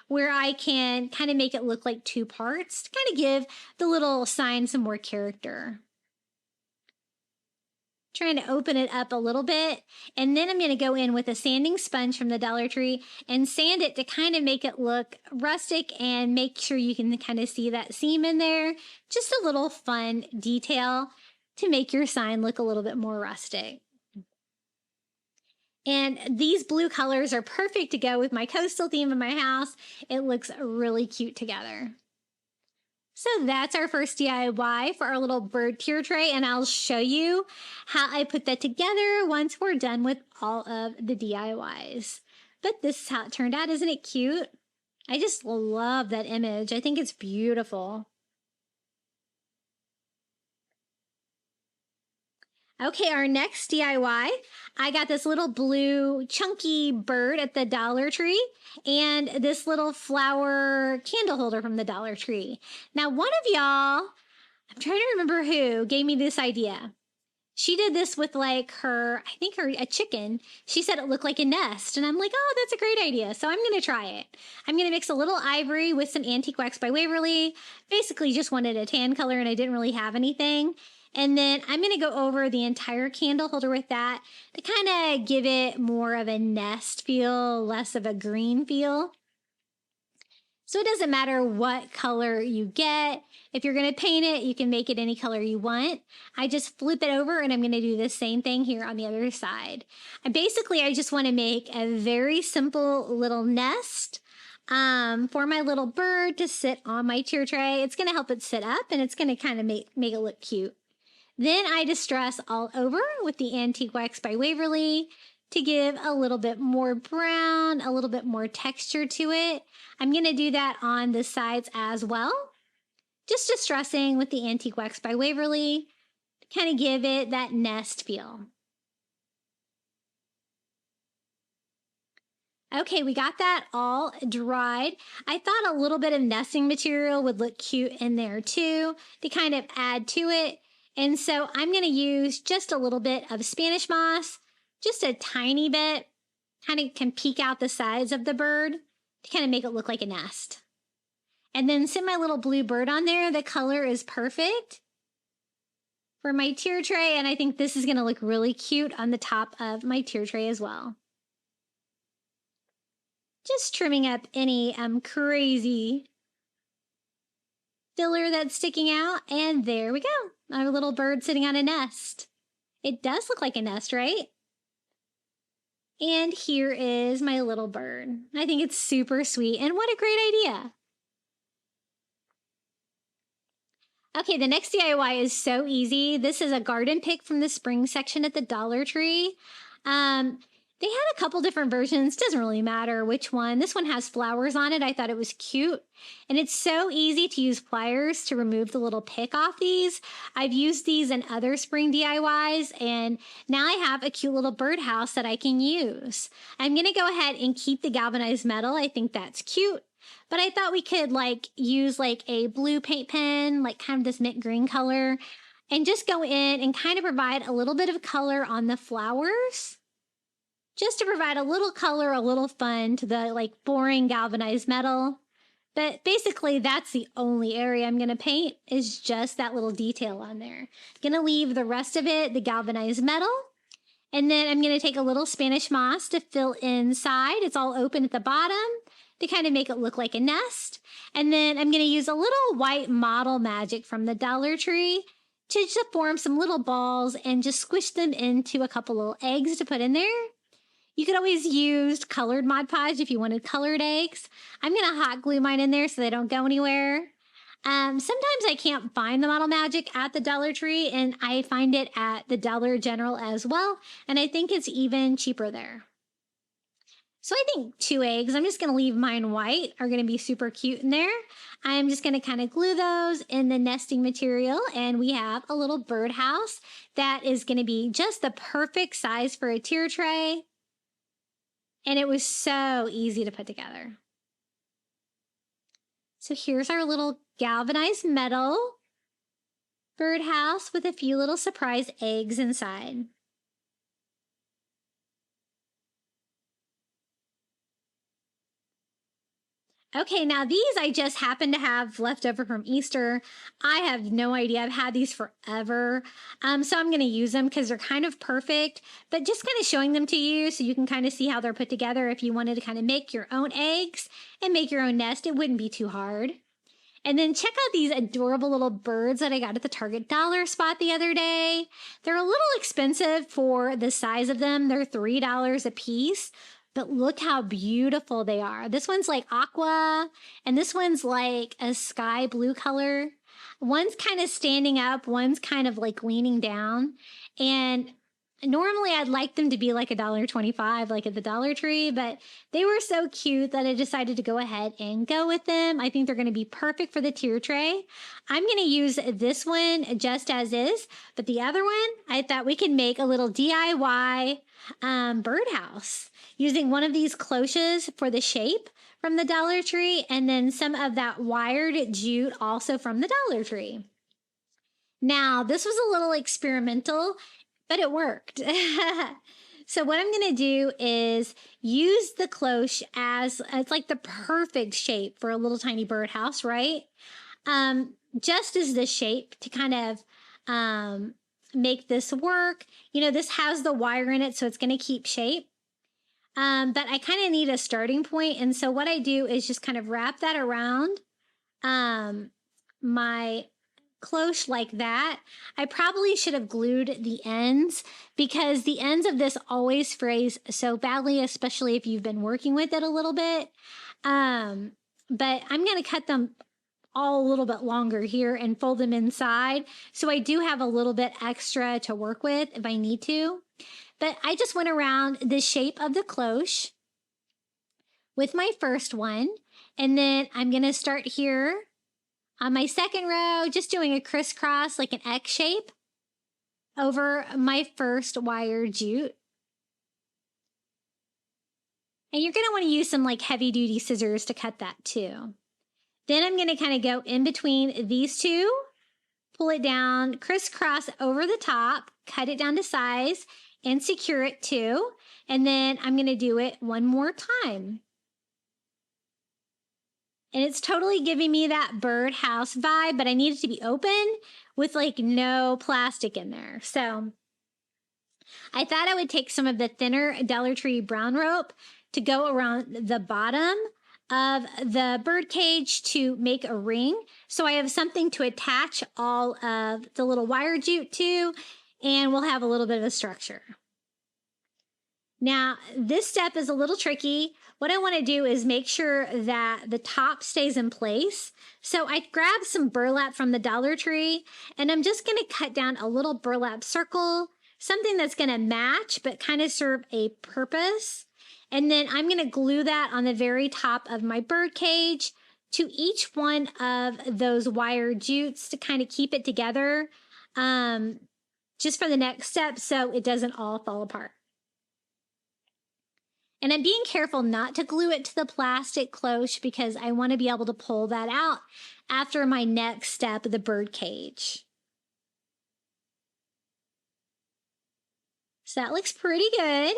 Speaker 2: where I can kind of make it look like two parts to kind of give the little sign some more character. Trying to open it up a little bit, and then I'm going to go in with a sanding sponge from the Dollar Tree and sand it to kind of make it look rustic and make sure you can kind of see that seam in there. Just a little fun detail to make your sign look a little bit more rustic. And these blue colors are perfect to go with my coastal theme in my house. It looks really cute together. So that's our first DIY for our little bird tier tray, and I'll show you how I put that together once we're done with all of the DIYs. But this is how it turned out. Isn't it cute? I just love that image. I think it's beautiful. Okay, our next DIY, I got this little blue chunky bird at the Dollar Tree and this little flower candle holder from the Dollar Tree. Now, one of y'all, I'm trying to remember who, gave me this idea. She did this with like a chicken. She said it looked like a nest. And I'm like, oh, that's a great idea. So I'm going to try it. I'm going to mix a little ivory with some Antique Wax by Waverly. Basically just wanted a tan color and I didn't really have anything. And then I'm going to go over the entire candle holder with that to kind of give it more of a nest feel, less of a green feel. So it doesn't matter what color you get. If you're going to paint it, you can make it any color you want. I just flip it over and I'm going to do the same thing here on the other side. And basically, I just want to make a very simple little nest for my little bird to sit on my tier tray. It's going to help it sit up and it's going to kind of make it look cute. Then I distress all over with the Antique Wax by Waverly to give a little bit more brown, a little bit more texture to it. I'm going to do that on the sides as well. Just distressing with the Antique Wax by Waverly to kind of give it that nest feel. Okay, we got that all dried. I thought a little bit of nesting material would look cute in there too to kind of add to it. And so I'm going to use just a little bit of Spanish moss, just a tiny bit, kind of can peek out the sides of the bird to kind of make it look like a nest. And then set my little blue bird on there. The color is perfect for my tier tray. And I think this is going to look really cute on the top of my tier tray as well. Just trimming up any crazy filler that's sticking out. And there we go. Our little bird sitting on a nest. It does look like a nest, right? And here is my little bird. I think it's super sweet and what a great idea. Okay, the next DIY is so easy. This is a garden pick from the spring section at the Dollar Tree. They had a couple different versions. Doesn't really matter which one. This one has flowers on it. I thought it was cute. And it's so easy to use pliers to remove the little pick off these. I've used these in other spring DIYs, and now I have a cute little birdhouse that I can use. I'm going to go ahead and keep the galvanized metal. I think that's cute. But I thought we could use a blue paint pen, kind of this mint green color, and just go in and kind of provide a little bit of color on the flowers. Just to provide a little color, a little fun to the boring galvanized metal. But basically that's the only area I'm going to paint is just that little detail on there. Going to leave the rest of it, the galvanized metal. And then I'm going to take a little Spanish moss to fill inside. It's all open at the bottom to kind of make it look like a nest. And then I'm going to use a little white model magic from the Dollar Tree to just form some little balls and just squish them into a couple little eggs to put in there. You could always use colored Mod Podge if you wanted colored eggs. I'm going to hot glue mine in there so they don't go anywhere. Sometimes I can't find the Model Magic at the Dollar Tree, and I find it at the Dollar General as well, and I think it's even cheaper there. So I think 2 eggs, I'm just going to leave mine white, are going to be super cute in there. I'm just going to kind of glue those in the nesting material, and we have a little birdhouse that is going to be just the perfect size for a tier tray. And it was so easy to put together. So here's our little galvanized metal birdhouse with a few little surprise eggs inside. Okay, now these I just happen to have left over from Easter. I have no idea. I've had these forever. So I'm going to use them because they're kind of perfect, but just kind of showing them to you so you can kind of see how they're put together. If you wanted to kind of make your own eggs and make your own nest, it wouldn't be too hard. And then check out these adorable little birds that I got at the Target dollar spot the other day. They're a little expensive for the size of them. They're $3 a piece. But look how beautiful they are. This one's like aqua, and this one's like a sky blue color. One's kind of standing up, one's kind of leaning down. And Normally, I'd like them to be like $1.25, like at the Dollar Tree, but they were so cute that I decided to go ahead and go with them. I think they're going to be perfect for the tier tray. I'm going to use this one just as is, but the other one, I thought we could make a little DIY birdhouse using one of these cloches for the shape from the Dollar Tree, and then some of that wired jute also from the Dollar Tree. Now, this was a little experimental, but it worked. So what I'm going to do is use the cloche as, it's like the perfect shape for a little tiny birdhouse, right? Just as the shape to kind of make this work. You know, this has the wire in it, so it's going to keep shape. But I kind of need a starting point. And so what I do is just kind of wrap that around my cloche like that. I probably should have glued the ends because the ends of this always frays so badly, especially if you've been working with it a little bit. But I'm going to cut them all a little bit longer here and fold them inside. So I do have a little bit extra to work with if I need to. But I just went around the shape of the cloche with my first one. And then I'm going to start here on my second row, just doing a crisscross like an X shape over my first wire jute. And you're going to want to use some like heavy duty scissors to cut that too. Then I'm going to kind of go in between these two, pull it down, crisscross over the top, cut it down to size, and secure it too. And then I'm going to do it one more time. And it's totally giving me that birdhouse vibe, but I need it to be open with like no plastic in there. So I thought I would take some of the thinner Dollar Tree brown rope to go around the bottom of the bird cage to make a ring. So I have something to attach all of the little wire jute to, and we'll have a little bit of a structure. Now, this step is a little tricky. What I want to do is make sure that the top stays in place. So I grabbed some burlap from the Dollar Tree, and I'm just going to cut down a little burlap circle, something that's going to match but kind of serve a purpose. And then I'm going to glue that on the very top of my bird cage to each one of those wire jutes to kind of keep it together just for the next step so it doesn't all fall apart. And I'm being careful not to glue it to the plastic cloche because I want to be able to pull that out after my next step, the bird cage. So that looks pretty good.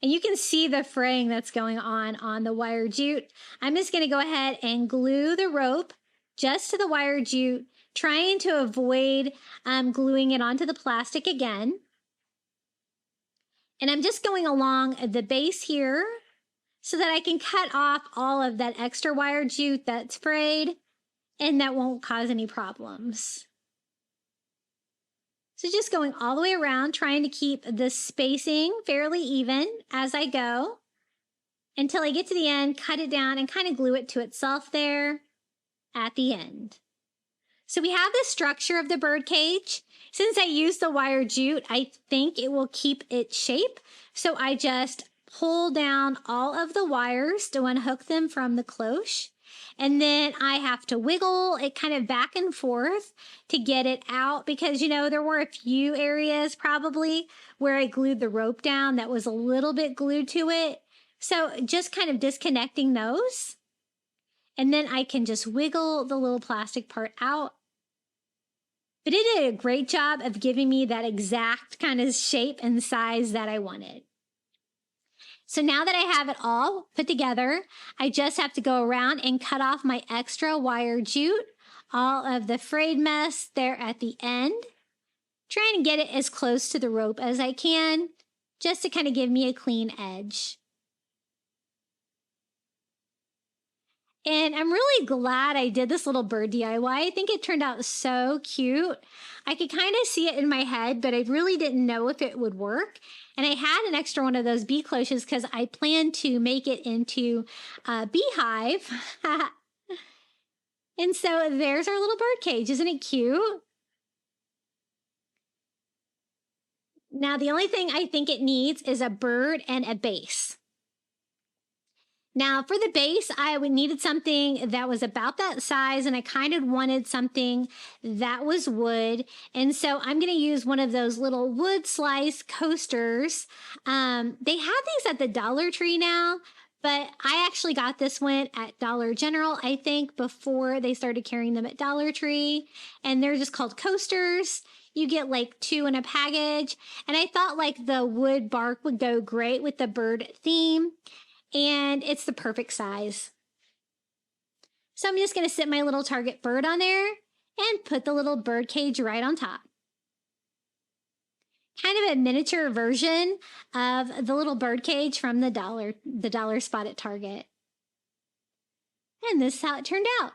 Speaker 2: And you can see the fraying that's going on the wire jute. I'm just going to go ahead and glue the rope just to the wire jute, trying to avoid gluing it onto the plastic again. And I'm just going along the base here so that I can cut off all of that extra wire jute that's frayed and that won't cause any problems. So just going all the way around, trying to keep the spacing fairly even as I go until I get to the end, cut it down and kind of glue it to itself there at the end. So we have the structure of the bird cage. Since I used the wire jute, I think it will keep its shape. So I just pull down all of the wires to unhook them from the cloche. And then I have to wiggle it kind of back and forth to get it out because, you know, there were a few areas probably where I glued the rope down that was a little bit glued to it. So just kind of disconnecting those. And then I can just wiggle the little plastic part out. But it did a great job of giving me that exact kind of shape and size that I wanted. So now that I have it all put together, I just have to go around and cut off my extra wire jute, all of the frayed mess there at the end, trying to get it as close to the rope as I can, just to kind of give me a clean edge. And I'm really glad I did this little bird DIY. I think it turned out so cute. I could kind of see it in my head, but I really didn't know if it would work. And I had an extra one of those bee cloches because I planned to make it into a beehive. And so there's our little bird cage. Isn't it cute? Now, the only thing I think it needs is a bird and a base. Now, for the base, I needed something that was about that size, and I kind of wanted something that was wood. And so I'm going to use one of those little wood slice coasters. They have these at the Dollar Tree now, but I actually got this one at Dollar General, I think, before they started carrying them at Dollar Tree. And they're just called coasters. You get like 2 in a package. And I thought like the wood bark would go great with the bird theme. And it's the perfect size. So I'm just going to sit my little target bird on there and put the little bird cage right on top. Kind of a miniature version of the little bird cage from the dollar spot at Target. And this is how it turned out.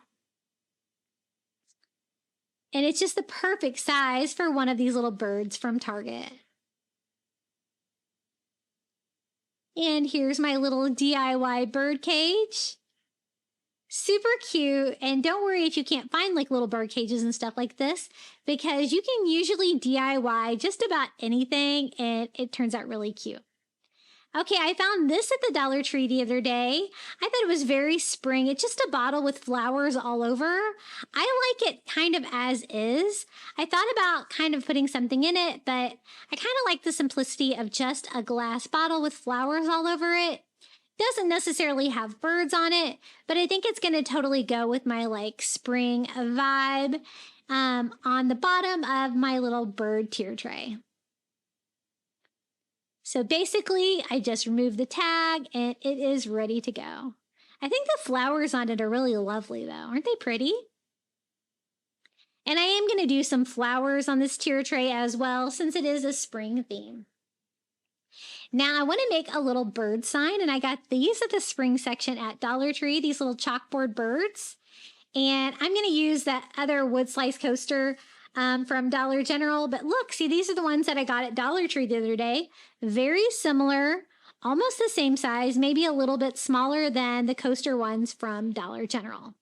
Speaker 2: And it's just the perfect size for one of these little birds from Target. And here's my little DIY bird cage. Super cute. And don't worry if you can't find like little bird cages and stuff like this, because you can usually DIY just about anything and it turns out really cute. Okay, I found this at the Dollar Tree the other day. I thought it was very spring. It's just a bottle with flowers all over. I like it kind of as is. I thought about kind of putting something in it, but I kind of like the simplicity of just a glass bottle with flowers all over it. Doesn't necessarily have birds on it, but I think it's going to totally go with my like spring vibe on the bottom of my little bird tier tray. So basically, I just removed the tag and it is ready to go. I think the flowers on it are really lovely though. Aren't they pretty? And I am going to do some flowers on this tier tray as well, since it is a spring theme. Now I want to make a little bird sign, and I got these at the spring section at Dollar Tree, these little chalkboard birds. And I'm going to use that other wood slice coaster from Dollar General. But look, see, these are the ones that I got at Dollar Tree the other day. Very similar, almost the same size, maybe a little bit smaller than the coaster ones from Dollar General.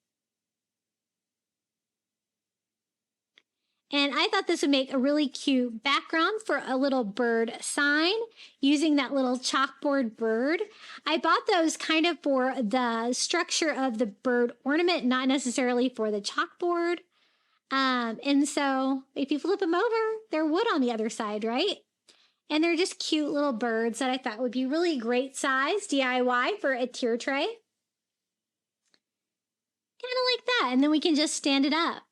Speaker 2: And I thought this would make a really cute background for a little bird sign using that little chalkboard bird. I bought those kind of for the structure of the bird ornament, not necessarily for the chalkboard. And so if you flip them over, they're wood on the other side, right? And they're just cute little birds that I thought would be really great size DIY for a tier tray. Kind of like that. And then we can just stand it up.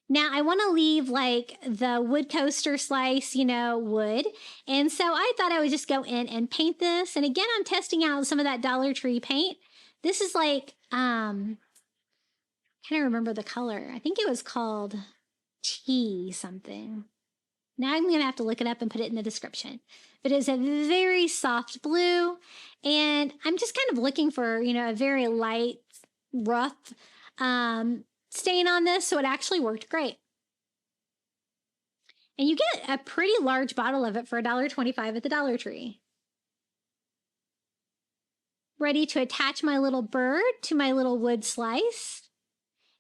Speaker 2: Now I want to leave like the wood coaster slice, wood. And so I thought I would just go in and paint this. And again, I'm testing out some of that Dollar Tree paint. This is like, I can't remember the color. I think it was called tea something. Now I'm going to have to look it up and put it in the description. But it's a very soft blue. And I'm just kind of looking for, a very light, rough stain on this. So it actually worked great. And you get a pretty large bottle of it for $1.25 at the Dollar Tree. Ready to attach my little bird to my little wood slice.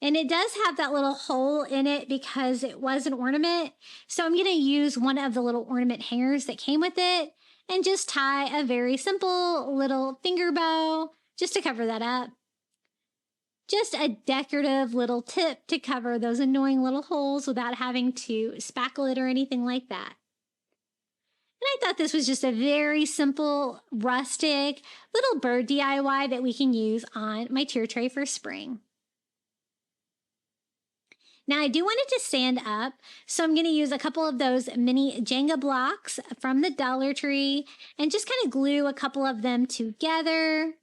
Speaker 2: And it does have that little hole in it because it was an ornament. So I'm going to use one of the little ornament hangers that came with it and just tie a very simple little finger bow just to cover that up. Just a decorative little tip to cover those annoying little holes without having to spackle it or anything like that. And I thought this was just a very simple, rustic little bird DIY that we can use on my tier tray for spring. Now I do want it to stand up, so I'm going to use a couple of those mini Jenga blocks from the Dollar Tree and just kind of glue a couple of them together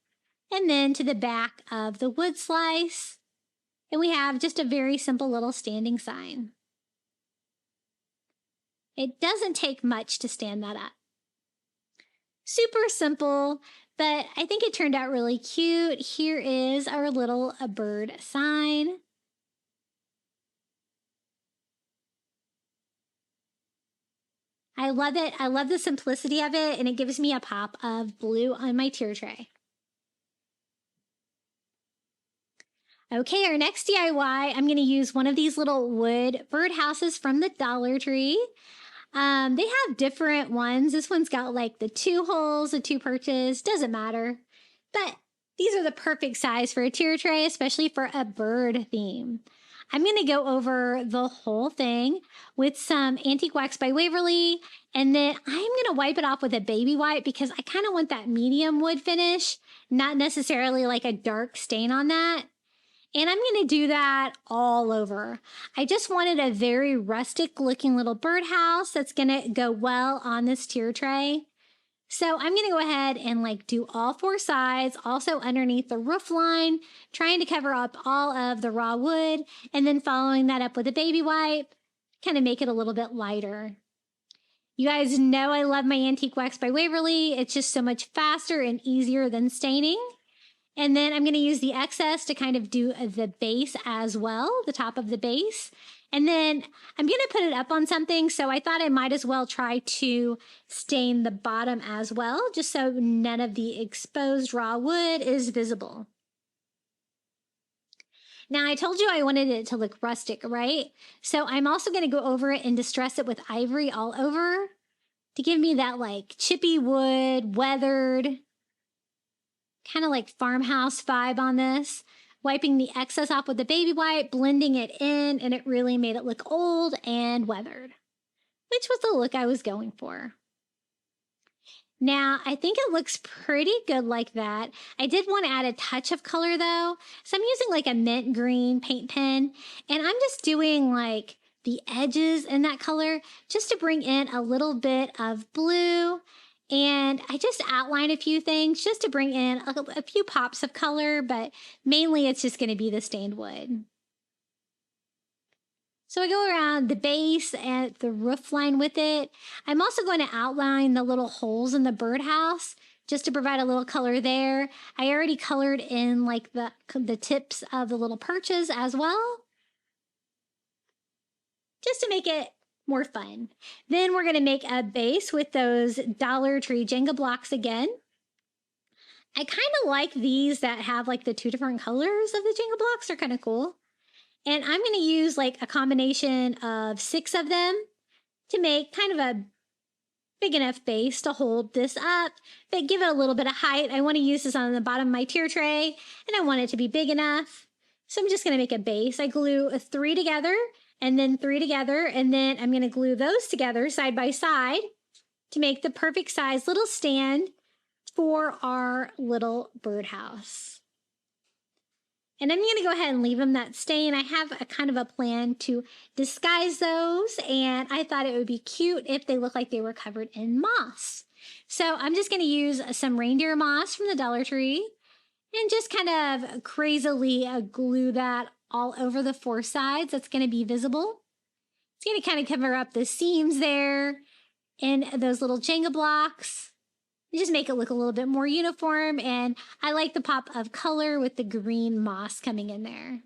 Speaker 2: and then to the back of the wood slice. And we have just a very simple little standing sign. It doesn't take much to stand that up. Super simple, but I think it turned out really cute. Here is our little bird sign. I love it. I love the simplicity of it, and it gives me a pop of blue on my tier tray. Okay, our next DIY, I'm going to use one of these little wood birdhouses from the Dollar Tree. They have different ones. This one's got like the 2 holes, the 2 perches, doesn't matter. But these are the perfect size for a tier tray, especially for a bird theme. I'm going to go over the whole thing with some Antique Wax by Waverly, and then I'm going to wipe it off with a baby wipe because I kind of want that medium wood finish, not necessarily like a dark stain on that. And I'm going to do that all over. I just wanted a very rustic looking little birdhouse that's going to go well on this tier tray. So I'm going to go ahead and like do all 4 sides, also underneath the roof line, trying to cover up all of the raw wood, and then following that up with a baby wipe, kind of make it a little bit lighter. You guys know I love my Antique Wax by Waverly. It's just so much faster and easier than staining. And then I'm going to use the excess to kind of do the base as well, the top of the base. And then I'm going to put it up on something, so I thought I might as well try to stain the bottom as well, just so none of the exposed raw wood is visible. Now, I told you I wanted it to look rustic, right? So I'm also going to go over it and distress it with ivory all over to give me that like chippy wood, weathered, kind of like farmhouse vibe on this. Wiping the excess off with the baby wipe, blending it in, and it really made it look old and weathered, which was the look I was going for. Now, I think it looks pretty good like that. I did want to add a touch of color though, so I'm using like a mint green paint pen, and I'm just doing like the edges in that color just to bring in a little bit of blue. And I just outline a few things just to bring in a few pops of color, but mainly it's just going to be the stained wood. So I go around the base and the roof line with it. I'm also going to outline the little holes in the birdhouse just to provide a little color there. I already colored in like the tips of the little perches as well, just to make it more fun. Then we're going to make a base with those Dollar Tree Jenga blocks again. I kind of like these that have like the 2 different colors of the Jenga blocks. They're kind of cool. And I'm going to use like a combination of 6 of them to make kind of a big enough base to hold this up, but give it a little bit of height. I want to use this on the bottom of my tier tray, and I want it to be big enough. So I'm just going to make a base. I glue 3 together, and then 3 together, and then I'm going to glue those together side by side to make the perfect size little stand for our little birdhouse. And I'm going to go ahead and leave them that stain. I have a kind of a plan to disguise those, and I thought it would be cute if they look like they were covered in moss. So I'm just going to use some reindeer moss from the Dollar Tree and just kind of crazily glue that all over the 4 sides. That's going to be visible. It's going to kind of cover up the seams there and those little Jenga blocks. And just make it look a little bit more uniform. And I like the pop of color with the green moss coming in there.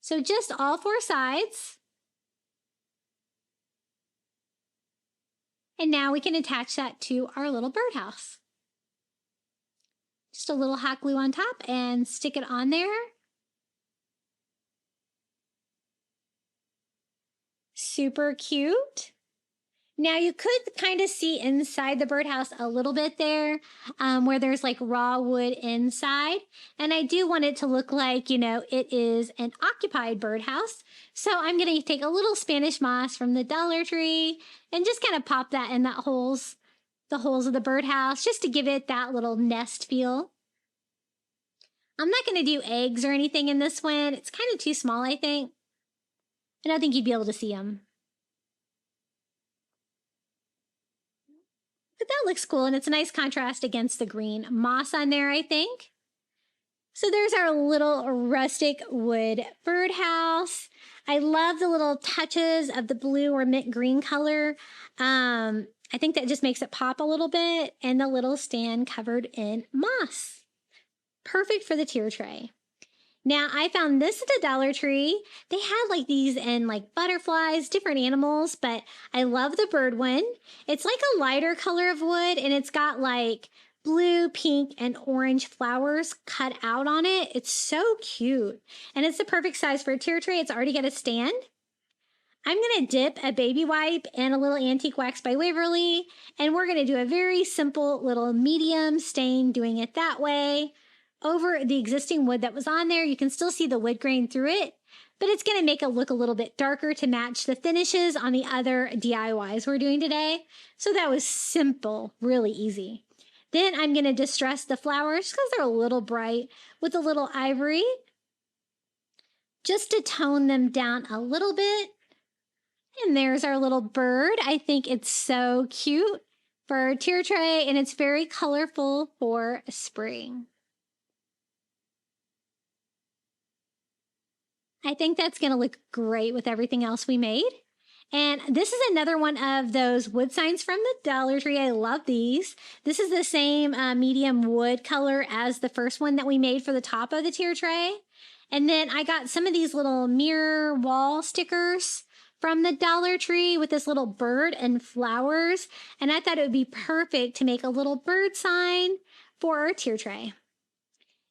Speaker 2: So just all 4 sides. And now we can attach that to our little birdhouse. Just a little hot glue on top and stick it on there. Super cute. Now you could kind of see inside the birdhouse a little bit there where there's like raw wood inside. And I do want it to look like, you know, it is an occupied birdhouse. So I'm going to take a little Spanish moss from the Dollar Tree and just kind of pop that in the holes of the birdhouse just to give it that little nest feel. I'm not going to do eggs or anything in this one. It's kind of too small, I think. I don't think you'd be able to see them. But that looks cool, and it's a nice contrast against the green moss on there, I think. So there's our little rustic wood birdhouse. I love the little touches of the blue or mint green color. I think that just makes it pop a little bit, and the little stand covered in moss. Perfect for the tier tray. Now, I found this at the Dollar Tree. They had like these in like butterflies, different animals, but I love the bird one. It's like a lighter color of wood, and it's got like blue, pink, and orange flowers cut out on it. It's so cute. And it's the perfect size for a tier tray. It's already got a stand. I'm going to dip a baby wipe and a little antique wax by Waverly, and we're going to do a very simple little medium stain, doing it that way over the existing wood that was on there. You can still see the wood grain through it, but it's going to make it look a little bit darker to match the finishes on the other DIYs we're doing today. So that was simple, really easy. Then I'm going to distress the flowers because they're a little bright with a little ivory, just to tone them down a little bit. And there's our little bird. I think it's so cute for our tier tray, and it's very colorful for spring. I think that's going to look great with everything else we made. And this is another one of those wood signs from the Dollar Tree. I love these. This is the same medium wood color as the first one that we made for the top of the tier tray. And then I got some of these little mirror wall stickers from the Dollar Tree with this little bird and flowers. And I thought it would be perfect to make a little bird sign for our tier tray.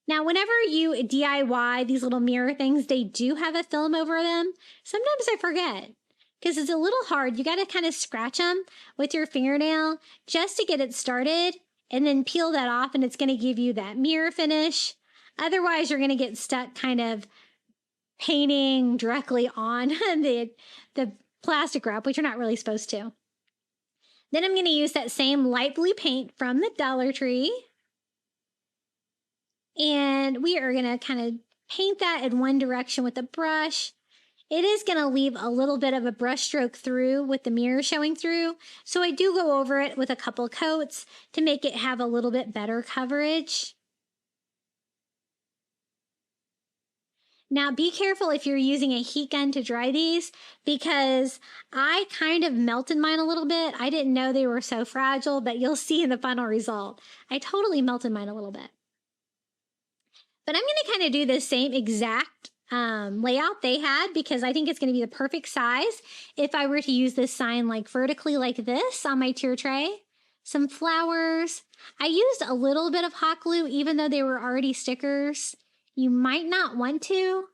Speaker 2: Now, whenever you DIY these little mirror things, they do have a film over them. Sometimes I forget because it's a little hard. You got to kind of scratch them with your fingernail just to get it started and then peel that off, and it's going to give you that mirror finish. Otherwise, you're going to get stuck kind of painting directly on the plastic wrap, which you're not really supposed to. Then I'm going to use that same light blue paint from the Dollar Tree. And we are going to kind of paint that in one direction with a brush. It is going to leave a little bit of a brush stroke through with the mirror showing through. So I do go over it with a couple coats to make it have a little bit better coverage. Now, be careful if you're using a heat gun to dry these, because I kind of melted mine a little bit. I didn't know they were so fragile, but you'll see in the final result. I totally melted mine a little bit. But I'm going to kind of do the same exact layout they had, because I think it's going to be the perfect size if I were to use this sign like vertically like this on my tier tray. Some flowers. I used a little bit of hot glue, even though they were already stickers. You might not want to,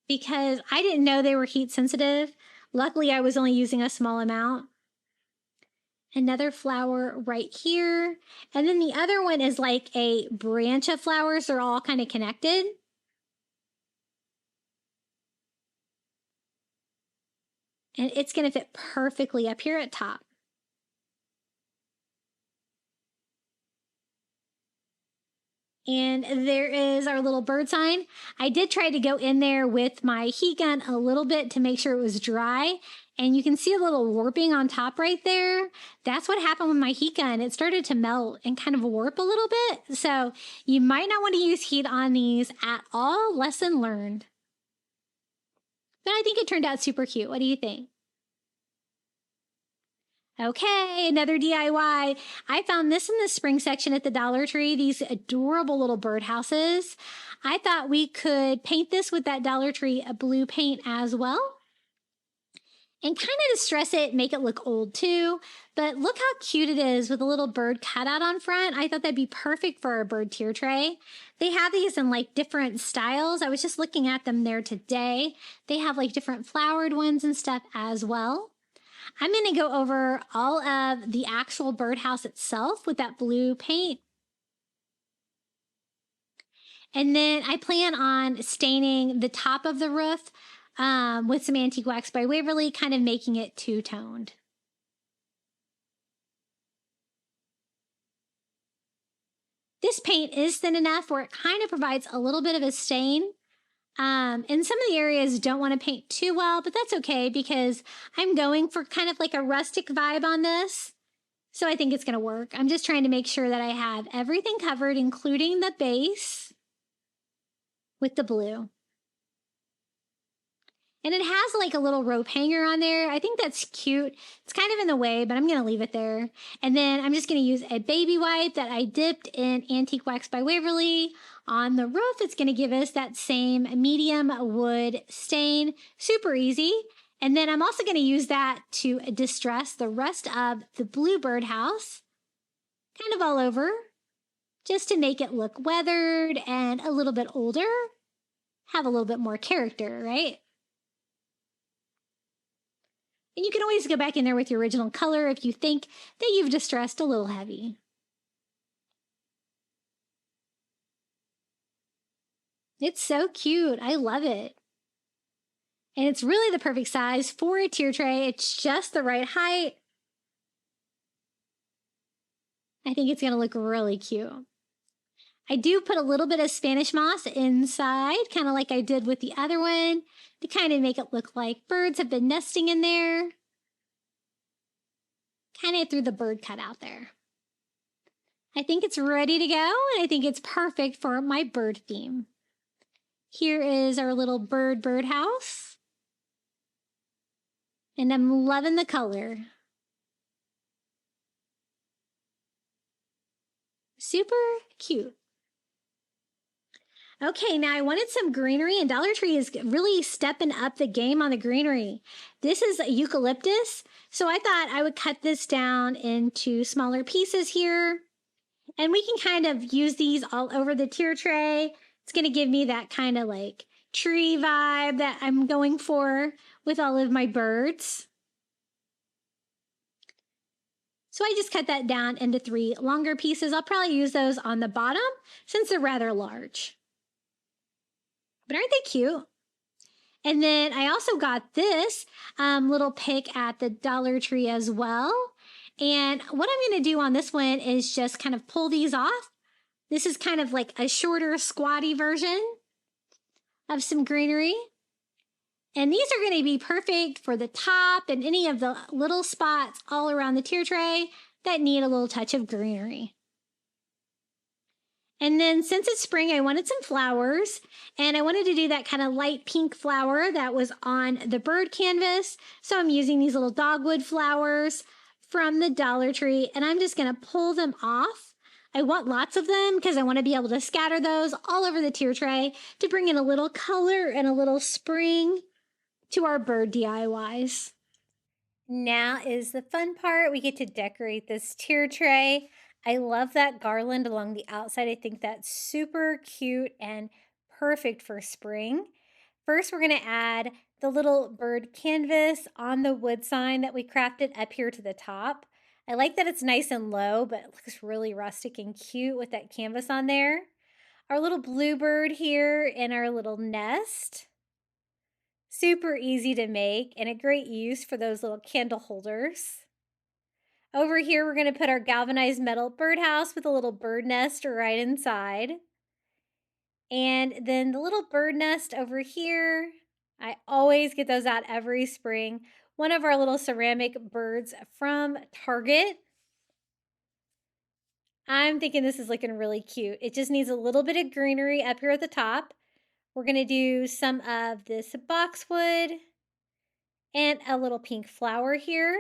Speaker 2: because I didn't know they were heat sensitive. Luckily, I was only using a small amount. Another flower right here. And then the other one is like a branch of flowers. They're all kind of connected. And it's going to fit perfectly up here at top. And there is our little bird sign. I did try to go in there with my heat gun a little bit to make sure it was dry. And you can see a little warping on top right there. That's what happened with my heat gun. It started to melt and kind of warp a little bit. So you might not want to use heat on these at all. Lesson learned. But I think it turned out super cute. What do you think? Okay, another DIY. I found this in the spring section at the Dollar Tree, these adorable little birdhouses. I thought we could paint this with that Dollar Tree blue paint as well. And kind of distress it, make it look old too. But look how cute it is with a little bird cutout on front. I thought that'd be perfect for our bird tier tray. They have these in like different styles. I was just looking at them there today. They have like different flowered ones and stuff as well. I'm going to go over all of the actual birdhouse itself with that blue paint. And then I plan on staining the top of the roof with some antique wax by Waverly, kind of making it two-toned. This paint is thin enough where it kind of provides a little bit of a stain. And some of the areas don't want to paint too well, but that's okay because I'm going for kind of like a rustic vibe on this. So I think it's going to work. I'm just trying to make sure that I have everything covered, including the base with the blue. And it has like a little rope hanger on there. I think that's cute. It's kind of in the way, but I'm going to leave it there. And then I'm just going to use a baby wipe that I dipped in antique wax by Waverly. On the roof, it's going to give us that same medium wood stain. Super easy. And then I'm also going to use that to distress the rest of the blue birdhouse, kind of all over, just to make it look weathered and a little bit older. Have a little bit more character, right? And you can always go back in there with your original color if you think that you've distressed a little heavy. It's so cute. I love it. And it's really the perfect size for a tier tray. It's just the right height. I think it's going to look really cute. I do put a little bit of Spanish moss inside, kind of like I did with the other one, to kind of make it look like birds have been nesting in there. Kind of threw the bird cut out there. I think it's ready to go, and I think it's perfect for my bird theme. Here is our little birdhouse. And I'm loving the color. Super cute. Okay, now I wanted some greenery, and Dollar Tree is really stepping up the game on the greenery. This is eucalyptus, so I thought I would cut this down into smaller pieces here. And we can kind of use these all over the tier tray. It's going to give me that kind of like tree vibe that I'm going for with all of my birds. So I just cut that down into 3 longer pieces. I'll probably use those on the bottom since they're rather large. But aren't they cute? And then I also got this little pick at the Dollar Tree as well. And what I'm going to do on this one is just kind of pull these off. This is kind of like a shorter, squatty version of some greenery. And these are going to be perfect for the top and any of the little spots all around the tier tray that need a little touch of greenery. And then since it's spring, I wanted some flowers, and I wanted to do that kind of light pink flower that was on the bird canvas. So I'm using these little dogwood flowers from the Dollar Tree, and I'm just going to pull them off. I want lots of them because I want to be able to scatter those all over the tier tray to bring in a little color and a little spring to our bird DIYs. Now is the fun part. We get to decorate this tier tray. I love that garland along the outside. I think that's super cute and perfect for spring. First, we're going to add the little bird canvas on the wood sign that we crafted up here to the top. I like that it's nice and low, but it looks really rustic and cute with that canvas on there. Our little bluebird here in our little nest. Super easy to make and a great use for those little candle holders. Over here, we're going to put our galvanized metal birdhouse with a little bird nest right inside. And then the little bird nest over here, I always get those out every spring. One of our little ceramic birds from Target. I'm thinking this is looking really cute. It just needs a little bit of greenery up here at the top. We're going to do some of this boxwood and a little pink flower here.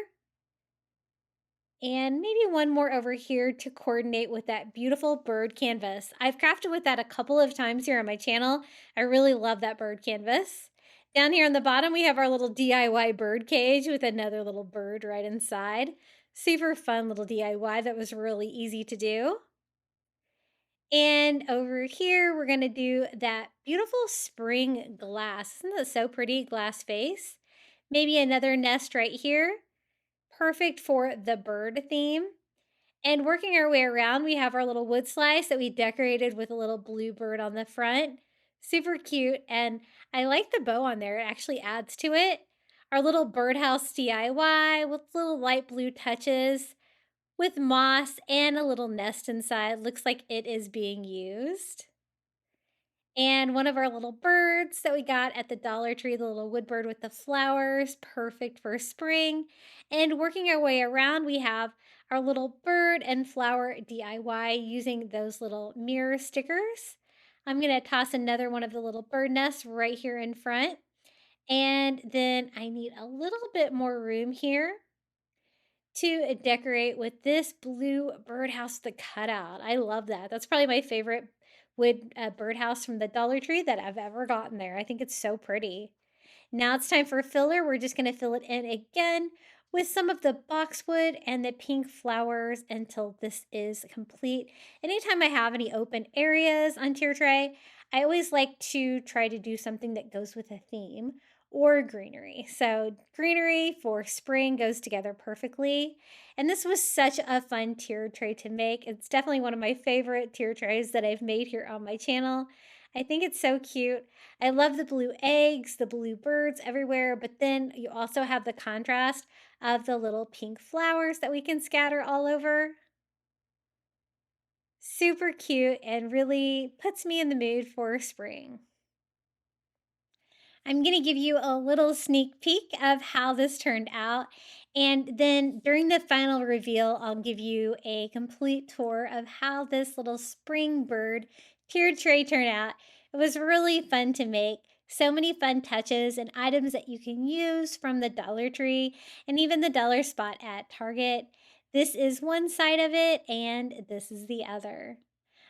Speaker 2: And maybe one more over here to coordinate with that beautiful bird canvas. I've crafted with that a couple of times here on my channel. I really love that bird canvas. Down here on the bottom, we have our little DIY bird cage with another little bird right inside. Super fun little DIY that was really easy to do. And over here, we're going to do that beautiful spring glass. Isn't that so pretty? Glass face. Maybe another nest right here. Perfect for the bird theme. And working our way around, we have our little wood slice that we decorated with a little blue bird on the front. Super cute. And I like the bow on there. It actually adds to it. Our little birdhouse DIY with little light blue touches with moss and a little nest inside. Looks like it is being used. And one of our little birds that we got at the Dollar Tree, the little wood bird with the flowers, perfect for spring. And working our way around, we have our little bird and flower DIY using those little mirror stickers. I'm going to toss another one of the little bird nests right here in front. And then I need a little bit more room here to decorate with this blue birdhouse, the cutout. I love that. That's probably my favorite wood birdhouse from the Dollar Tree that I've ever gotten there. I think it's so pretty. Now it's time for filler. We're just going to fill it in again with some of the boxwood and the pink flowers until this is complete. Anytime I have any open areas on tier tray, I always like to try to do something that goes with a theme. or greenery. So, greenery for spring goes together perfectly. And this was such a fun tier tray to make. It's definitely one of my favorite tier trays that I've made here on my channel. I think it's so cute. I love the blue eggs, the blue birds everywhere, but then you also have the contrast of the little pink flowers that we can scatter all over. Super cute and really puts me in the mood for spring. I'm going to give you a little sneak peek of how this turned out. And then during the final reveal, I'll give you a complete tour of how this little spring bird tiered tray turned out. It was really fun to make. So many fun touches and items that you can use from the Dollar Tree and even the dollar spot at Target. This is one side of it, and this is the other.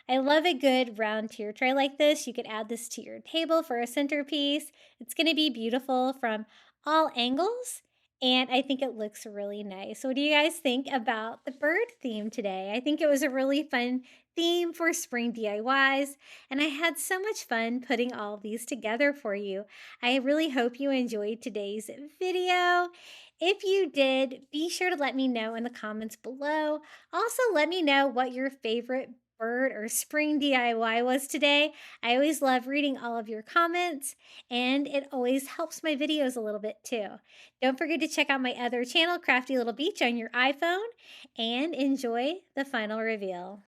Speaker 2: I love a good round tier tray like this. You could add this to your table for a centerpiece. It's going to be beautiful from all angles, and I think it looks really nice. What do you guys think about the bird theme today? I think it was a really fun theme for spring DIYs, and I had so much fun putting all of these together for you. I really hope you enjoyed today's video. If you did, be sure to let me know in the comments below. Also, let me know what your favorite bird or spring DIY was today. I always love reading all of your comments, and it always helps my videos a little bit too. Don't forget to check out my other channel, Crafty Little Beach, on your iPhone, and enjoy the final reveal.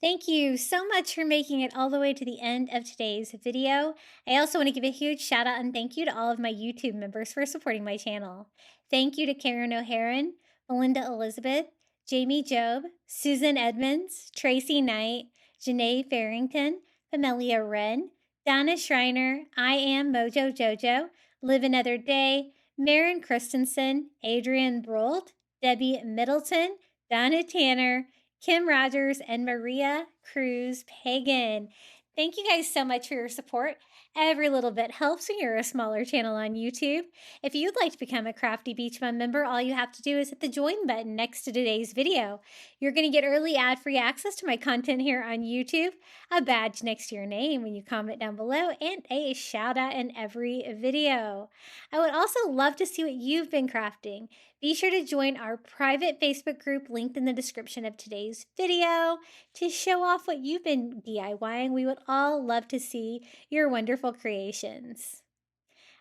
Speaker 2: Thank you so much for making it all the way to the end of today's video. I also want to give a huge shout out and thank you to all of my YouTube members for supporting my channel. Thank you to Karen O'Haron, Melinda Elizabeth, Jamie Job, Susan Edmonds, Tracy Knight, Janae Farrington, Pamelia Wren, Donna Schreiner, I Am Mojo Jojo, Live Another Day, Marin Christensen, Adrian Brolt, Debbie Middleton, Donna Tanner, Kim Rogers, and Maria Cruz Pagan. Thank you guys so much for your support. Every little bit helps when you're a smaller channel on YouTube. If you'd like to become a Crafty Beach Bum member, all you have to do is hit the join button next to today's video. You're going to get early ad-free access to my content here on YouTube, a badge next to your name when you comment down below, and a shout out in every video. I would also love to see what you've been crafting. Be sure to join our private Facebook group linked in the description of today's video to show off what you've been DIYing. We would all love to see your wonderful creations.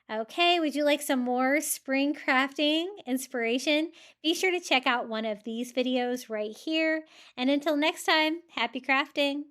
Speaker 2: Okay, would you like some more spring crafting inspiration? Be sure to check out one of these videos right here. And until next time, happy crafting!